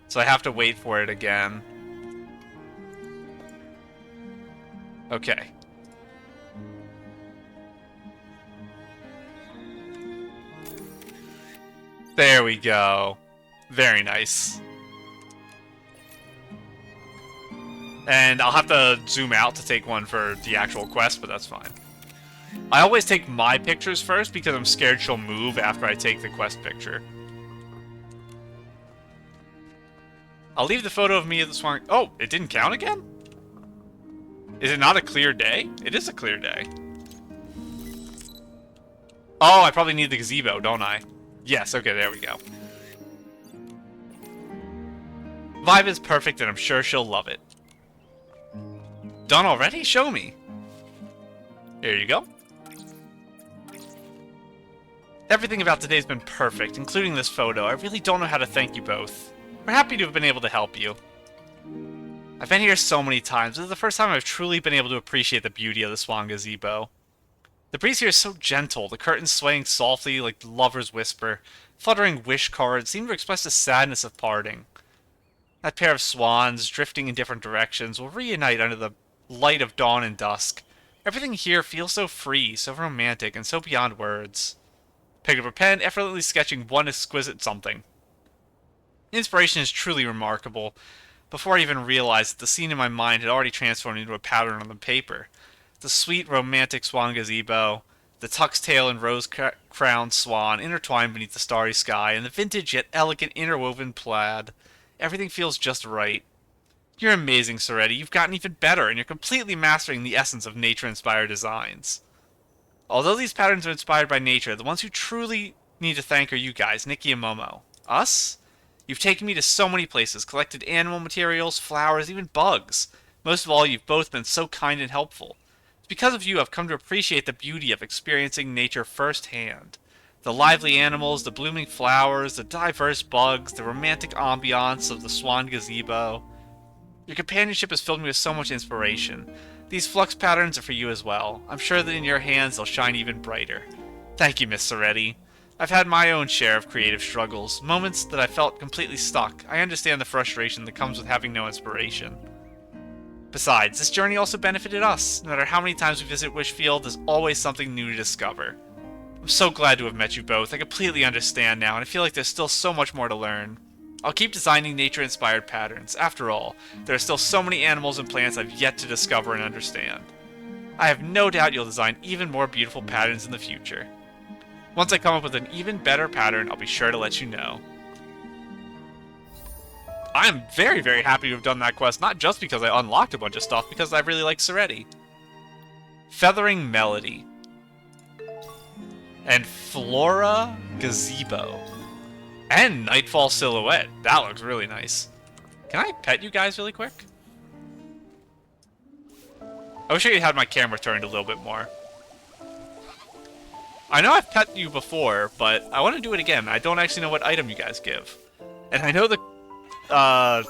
So I have to wait for it again. Okay. There we go. Very nice. And I'll have to zoom out to take one for the actual quest, but that's fine. I always take my pictures first because I'm scared she'll move after I take the quest picture. I'll leave the photo of me at the swan... Oh, it didn't count again? Is it not a clear day? It is a clear day. Oh, I probably need the gazebo, don't I? Yes, okay, there we go. Vibe is perfect and I'm sure she'll love it. Done already? Show me. Here you go. Everything about today's been perfect, including this photo. I really don't know how to thank you both. We're happy to have been able to help you. I've been here so many times. This is the first time I've truly been able to appreciate the beauty of the Swan Gazebo. The breeze here is so gentle, the curtains swaying softly like the lover's whisper. Fluttering wish cards seem to express the sadness of parting. That pair of swans, drifting in different directions, will reunite under the light of dawn and dusk. Everything here feels so free, so romantic, and so beyond words. Picked up a pen, effortlessly sketching one exquisite something. Inspiration is truly remarkable. Before I even realized that the scene in my mind had already transformed into a pattern on the paper. The sweet, romantic swan gazebo, the tuck's tail and rose-crowned swan intertwined beneath the starry sky, and the vintage yet elegant interwoven plaid. Everything feels just right. You're amazing, Soretti. You've gotten even better, and you're completely mastering the essence of nature-inspired designs. Although these patterns are inspired by nature, the ones who truly need to thank are you guys, Nikki and Momo. Us? You've taken me to so many places, collected animal materials, flowers, even bugs. Most of all, you've both been so kind and helpful. It's because of you I've come to appreciate the beauty of experiencing nature firsthand. The lively animals, the blooming flowers, the diverse bugs, the romantic ambiance of the Swan Gazebo. Your companionship has filled me with so much inspiration. These flux patterns are for you as well. I'm sure that in your hands they'll shine even brighter. Thank you, Miss Soretti. I've had my own share of creative struggles, moments that I felt completely stuck. I understand the frustration that comes with having no inspiration. Besides, this journey also benefited us. No matter how many times we visit Wishfield, there's always something new to discover. I'm so glad to have met you both. I completely understand now, and I feel like there's still so much more to learn. I'll keep designing nature-inspired patterns. After all, there are still so many animals and plants I've yet to discover and understand. I have no doubt you'll design even more beautiful patterns in the future. Once I come up with an even better pattern, I'll be sure to let you know. I'm very, very happy to have done that quest, not just because I unlocked a bunch of stuff, because I really like Soretti. Feathering Melody. And Flora Gazebo. And Nightfall Silhouette. That looks really nice. Can I pet you guys really quick? I wish I had my camera turned a little bit more. I know I've pet you before, but I want to do it again. I don't actually know what item you guys give. And I know the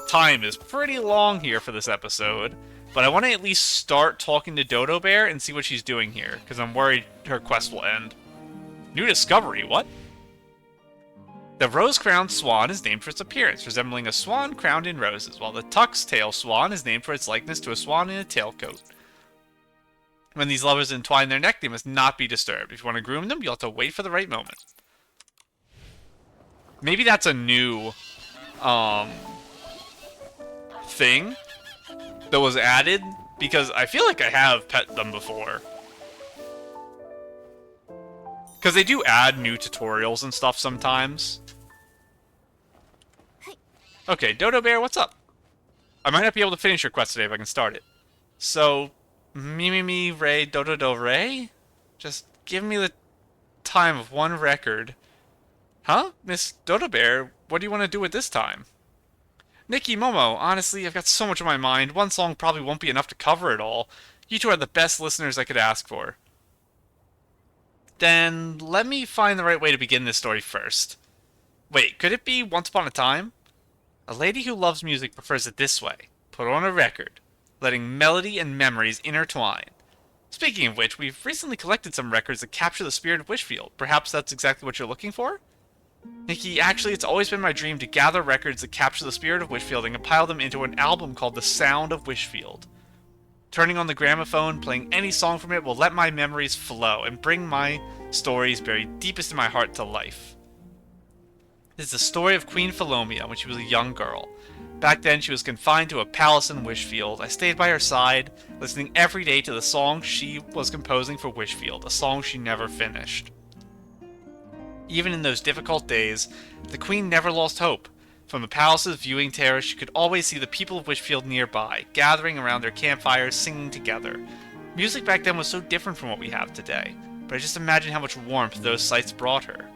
time is pretty long here for this episode, but I want to at least start talking to Dodo Bear and see what she's doing here, because I'm worried her quest will end. New discovery, what? The rose-crowned swan is named for its appearance, resembling a swan crowned in roses, while the tuck's tail swan is named for its likeness to a swan in a tailcoat. When these lovers entwine their neck, they must not be disturbed. If you want to groom them, you'll have to wait for the right moment. Maybe that's a new thing that was added, because I feel like I have pet them before. Because they do add new tutorials and stuff sometimes. Okay, Dodo Bear, what's up? I might not be able to finish your quest today if I can start it. So, me, Ray, Do, Ray? Just give me the time of one record. Huh? Miss Dodo Bear, what do you want to do at this time? Nikki, Momo, honestly, I've got so much on my mind. One song probably won't be enough to cover it all. You two are the best listeners I could ask for. Then let me find the right way to begin this story first. Wait, could it be Once Upon a Time? A lady who loves music prefers it this way. Put on a record, letting melody and memories intertwine. Speaking of which, we've recently collected some records that capture the spirit of Wishfield. Perhaps that's exactly what you're looking for? Nikki, actually, it's always been my dream to gather records that capture the spirit of Wishfield and compile them into an album called The Sound of Wishfield. Turning on the gramophone, playing any song from it will let my memories flow and bring my stories buried deepest in my heart to life. This is the story of Queen Philomia when she was a young girl. Back then, she was confined to a palace in Wishfield. I stayed by her side, listening every day to the song she was composing for Wishfield, a song she never finished. Even in those difficult days, the Queen never lost hope. From the palace's viewing terrace, she could always see the people of Wishfield nearby, gathering around their campfires, singing together. Music back then was so different from what we have today, but I just imagine how much warmth those sights brought her.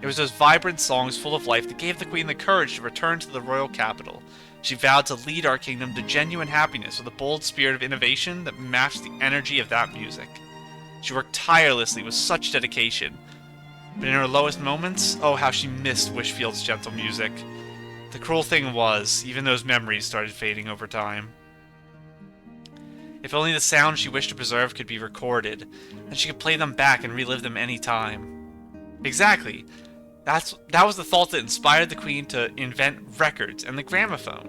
It was those vibrant songs full of life that gave the Queen the courage to return to the royal capital. She vowed to lead our kingdom to genuine happiness with a bold spirit of innovation that matched the energy of that music. She worked tirelessly with such dedication, but in her lowest moments, oh how she missed Wishfield's gentle music. The cruel thing was, even those memories started fading over time. If only the sounds she wished to preserve could be recorded, then she could play them back and relive them any time. Exactly. That was the thought that inspired the Queen to invent records and the gramophone.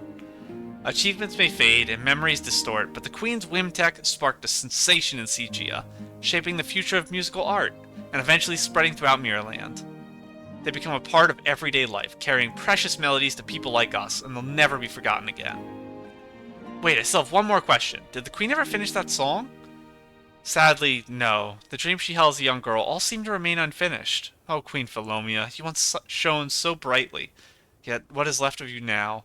Achievements may fade and memories distort, but the Queen's whim tech sparked a sensation in Sigia, shaping the future of musical art, and eventually spreading throughout Mirrorland. They become a part of everyday life, carrying precious melodies to people like us, and they'll never be forgotten again. Wait, I still have one more question. Did the Queen ever finish that song? Sadly, no. The dreams she held as a young girl all seem to remain unfinished. Oh, Queen Philomia, you once shone so brightly, yet what is left of you now?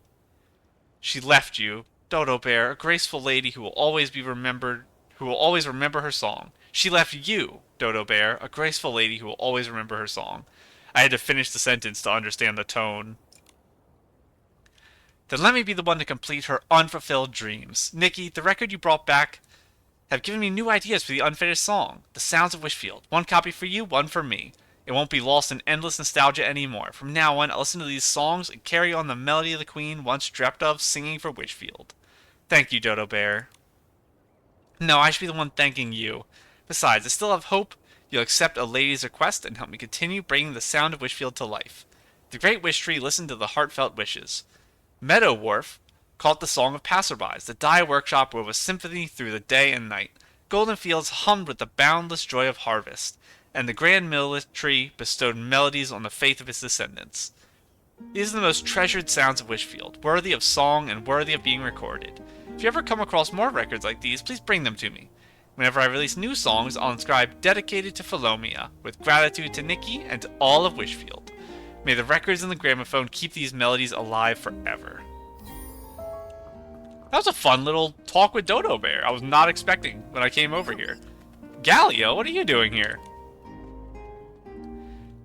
She left you, Dodo Bear, a graceful lady who will always remember her song. She left you, Dodo Bear, a graceful lady who will always remember her song. I had to finish the sentence to understand the tone. Then let me be the one to complete her unfulfilled dreams. Nikki, the record you brought back have given me new ideas for the unfinished song, The Sounds of Wishfield. One copy for you, one for me. It won't be lost in endless nostalgia anymore. From now on, I'll listen to these songs and carry on the melody of the Queen once dreamt of singing for Wishfield. Thank you, Dodo Bear. No, I should be the one thanking you. Besides, I still have hope you'll accept a lady's request and help me continue bringing the sound of Wishfield to life. The great wish tree listened to the heartfelt wishes. Meadow Wharf caught the song of passerbys. The dye workshop wove a symphony through the day and night. Golden fields hummed with the boundless joy of harvest, and the grand military bestowed melodies on the faith of its descendants. These are the most treasured sounds of Wishfield, worthy of song and worthy of being recorded. If you ever come across more records like these, please bring them to me. Whenever I release new songs, I'll inscribe dedicated to Philomia, with gratitude to Nikki and to all of Wishfield. May the records and the gramophone keep these melodies alive forever. That was a fun little talk with Dodo Bear. I was not expecting when I came over here. Galio, what are you doing here?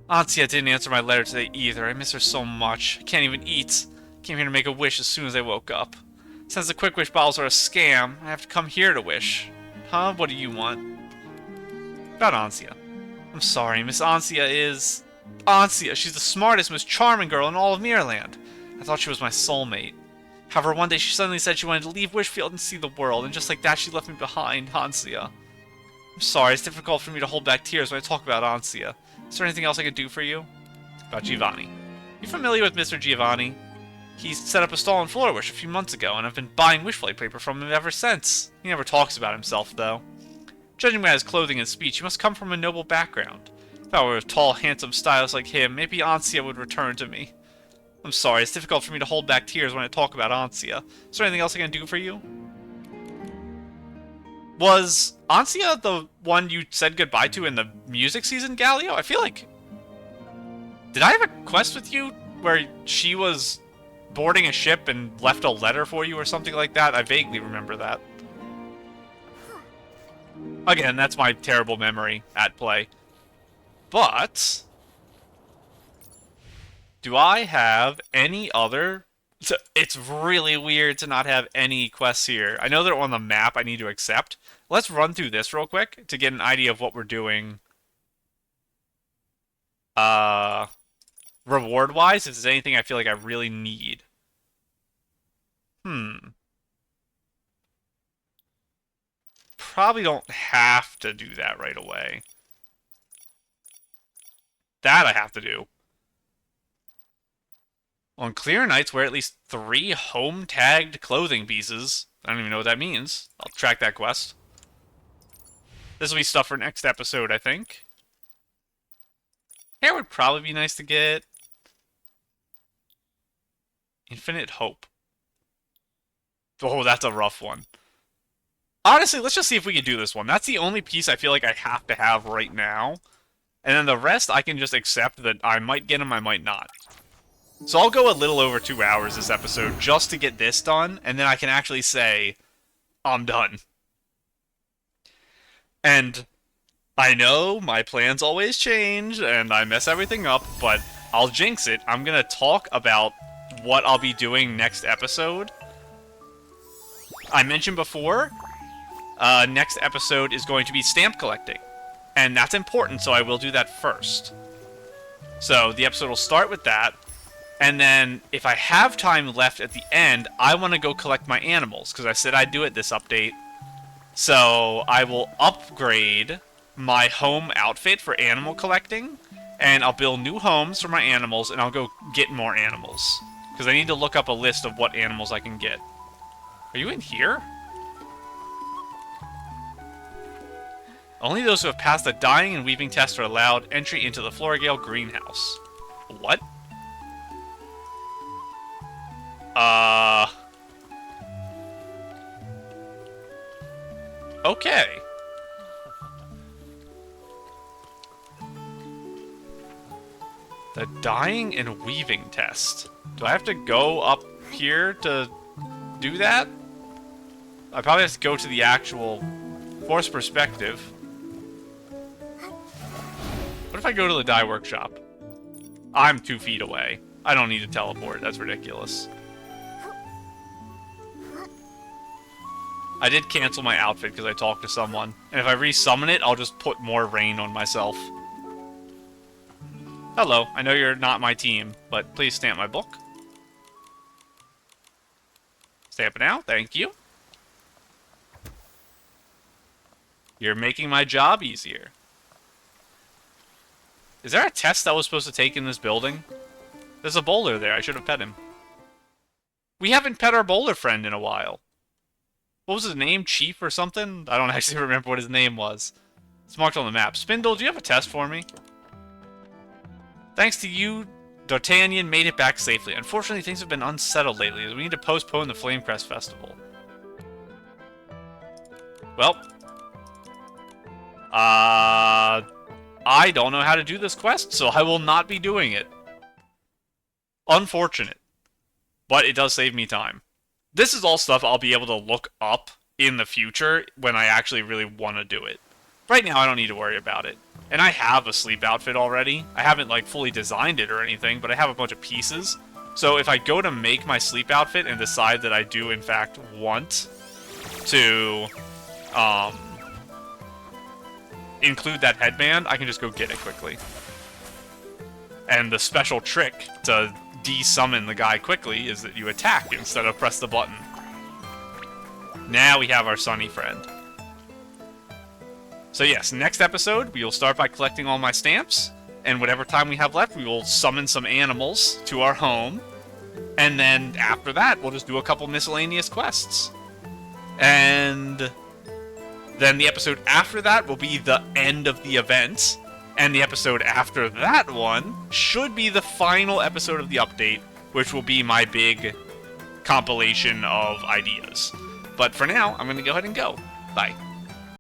Ansia didn't answer my letter today either. I miss her so much. I can't even eat. Came here to make a wish as soon as I woke up. Since the quick wish bottles are a scam, I have to come here to wish. Huh? What do you want? About Ansia. I'm sorry, Miss Ansia is... Ansia! She's the smartest, most charming girl in all of Mirrorland. I thought she was my soulmate. However, one day she suddenly said she wanted to leave Wishfield and see the world, and just like that she left me behind, Ansia. I'm sorry, it's difficult for me to hold back tears when I talk about Ansia. Is there anything else I can do for you? About Giovanni. You familiar with Mr. Giovanni? He set up a stall in Flourish a few months ago, and I've been buying wishflight paper from him ever since. He never talks about himself, though. Judging by his clothing and speech, he must come from a noble background. If I were a tall, handsome stylist like him, maybe Ansia would return to me. I'm sorry, it's difficult for me to hold back tears when I talk about Ansia. Is there anything else I can do for you? Was Ansia the one you said goodbye to in the music season, Galio? I feel like... Did I have a quest with you where she was boarding a ship and left a letter for you or something like that? I vaguely remember that. Again, that's my terrible memory at play. But... do I have any other So it's really weird to not have any quests here. I know they're on the map I need to accept. Let's run through this real quick to get an idea of what we're doing. Reward-wise, if there's anything I feel like I really need. Probably don't have to do that right away. That I have to do. On clear nights, wear at least 3 home-tagged clothing pieces. I don't even know what that means. I'll track that quest. This will be stuff for next episode, I think. Hair would probably be nice to get. Infinite Hope. Oh, that's a rough one. Honestly, let's just see if we can do this one. That's the only piece I feel like I have to have right now. And then the rest, I can just accept that I might get them, I might not. So I'll go a little over 2 hours this episode just to get this done, and then I can actually say, I'm done. And I know my plans always change, and I mess everything up, but I'll jinx it. I'm going to talk about what I'll be doing next episode. I mentioned before, next episode is going to be stamp collecting. And that's important, so I will do that first. So the episode will start with that. And then, if I have time left at the end, I want to go collect my animals, because I said I'd do it this update. So, I will upgrade my home outfit for animal collecting, and I'll build new homes for my animals, and I'll go get more animals. Because I need to look up a list of what animals I can get. Are you in here? Only those who have passed the dyeing and weaving test are allowed entry into the Florigale greenhouse. What? Okay. The dyeing and weaving test. Do I have to go up here to do that? I probably have to go to the actual force perspective. What if I go to the dye workshop? I'm 2 feet away. I don't need to teleport. That's ridiculous. I did cancel my outfit because I talked to someone. And if I resummon it, I'll just put more rain on myself. Hello, I know you're not my team, but please stamp my book. Stamp it now, thank you. You're making my job easier. Is there a test I was supposed to take in this building? There's a bowler there, I should have pet him. We haven't pet our bowler friend in a while. What was his name? Chief or something? I don't actually remember what his name was. It's marked on the map. Spindle, do you have a test for me? Thanks to you, D'Artagnan made it back safely. Unfortunately, things have been unsettled lately. We need to postpone the Flamecrest Festival. Well. I don't know how to do this quest, so I will not be doing it. Unfortunate. But it does save me time. This is all stuff I'll be able to look up in the future when I actually really want to do it. Right now, I don't need to worry about it. And I have a sleep outfit already. I haven't, like, fully designed it or anything, but I have a bunch of pieces. So if I go to make my sleep outfit and decide that I do, in fact, want to, include that headband, I can just go get it quickly. And the special trick to de-summon the guy quickly is that you attack instead of press the button. Now we have our sunny friend. So yes, next episode, we will start by collecting all my stamps, and whatever time we have left, we will summon some animals to our home, and then after that, we'll just do a couple miscellaneous quests. And then the episode after that will be the end of the event, and the episode after that one should be the final episode of the update, which will be my big compilation of ideas. But for now, I'm going to go ahead and go. Bye.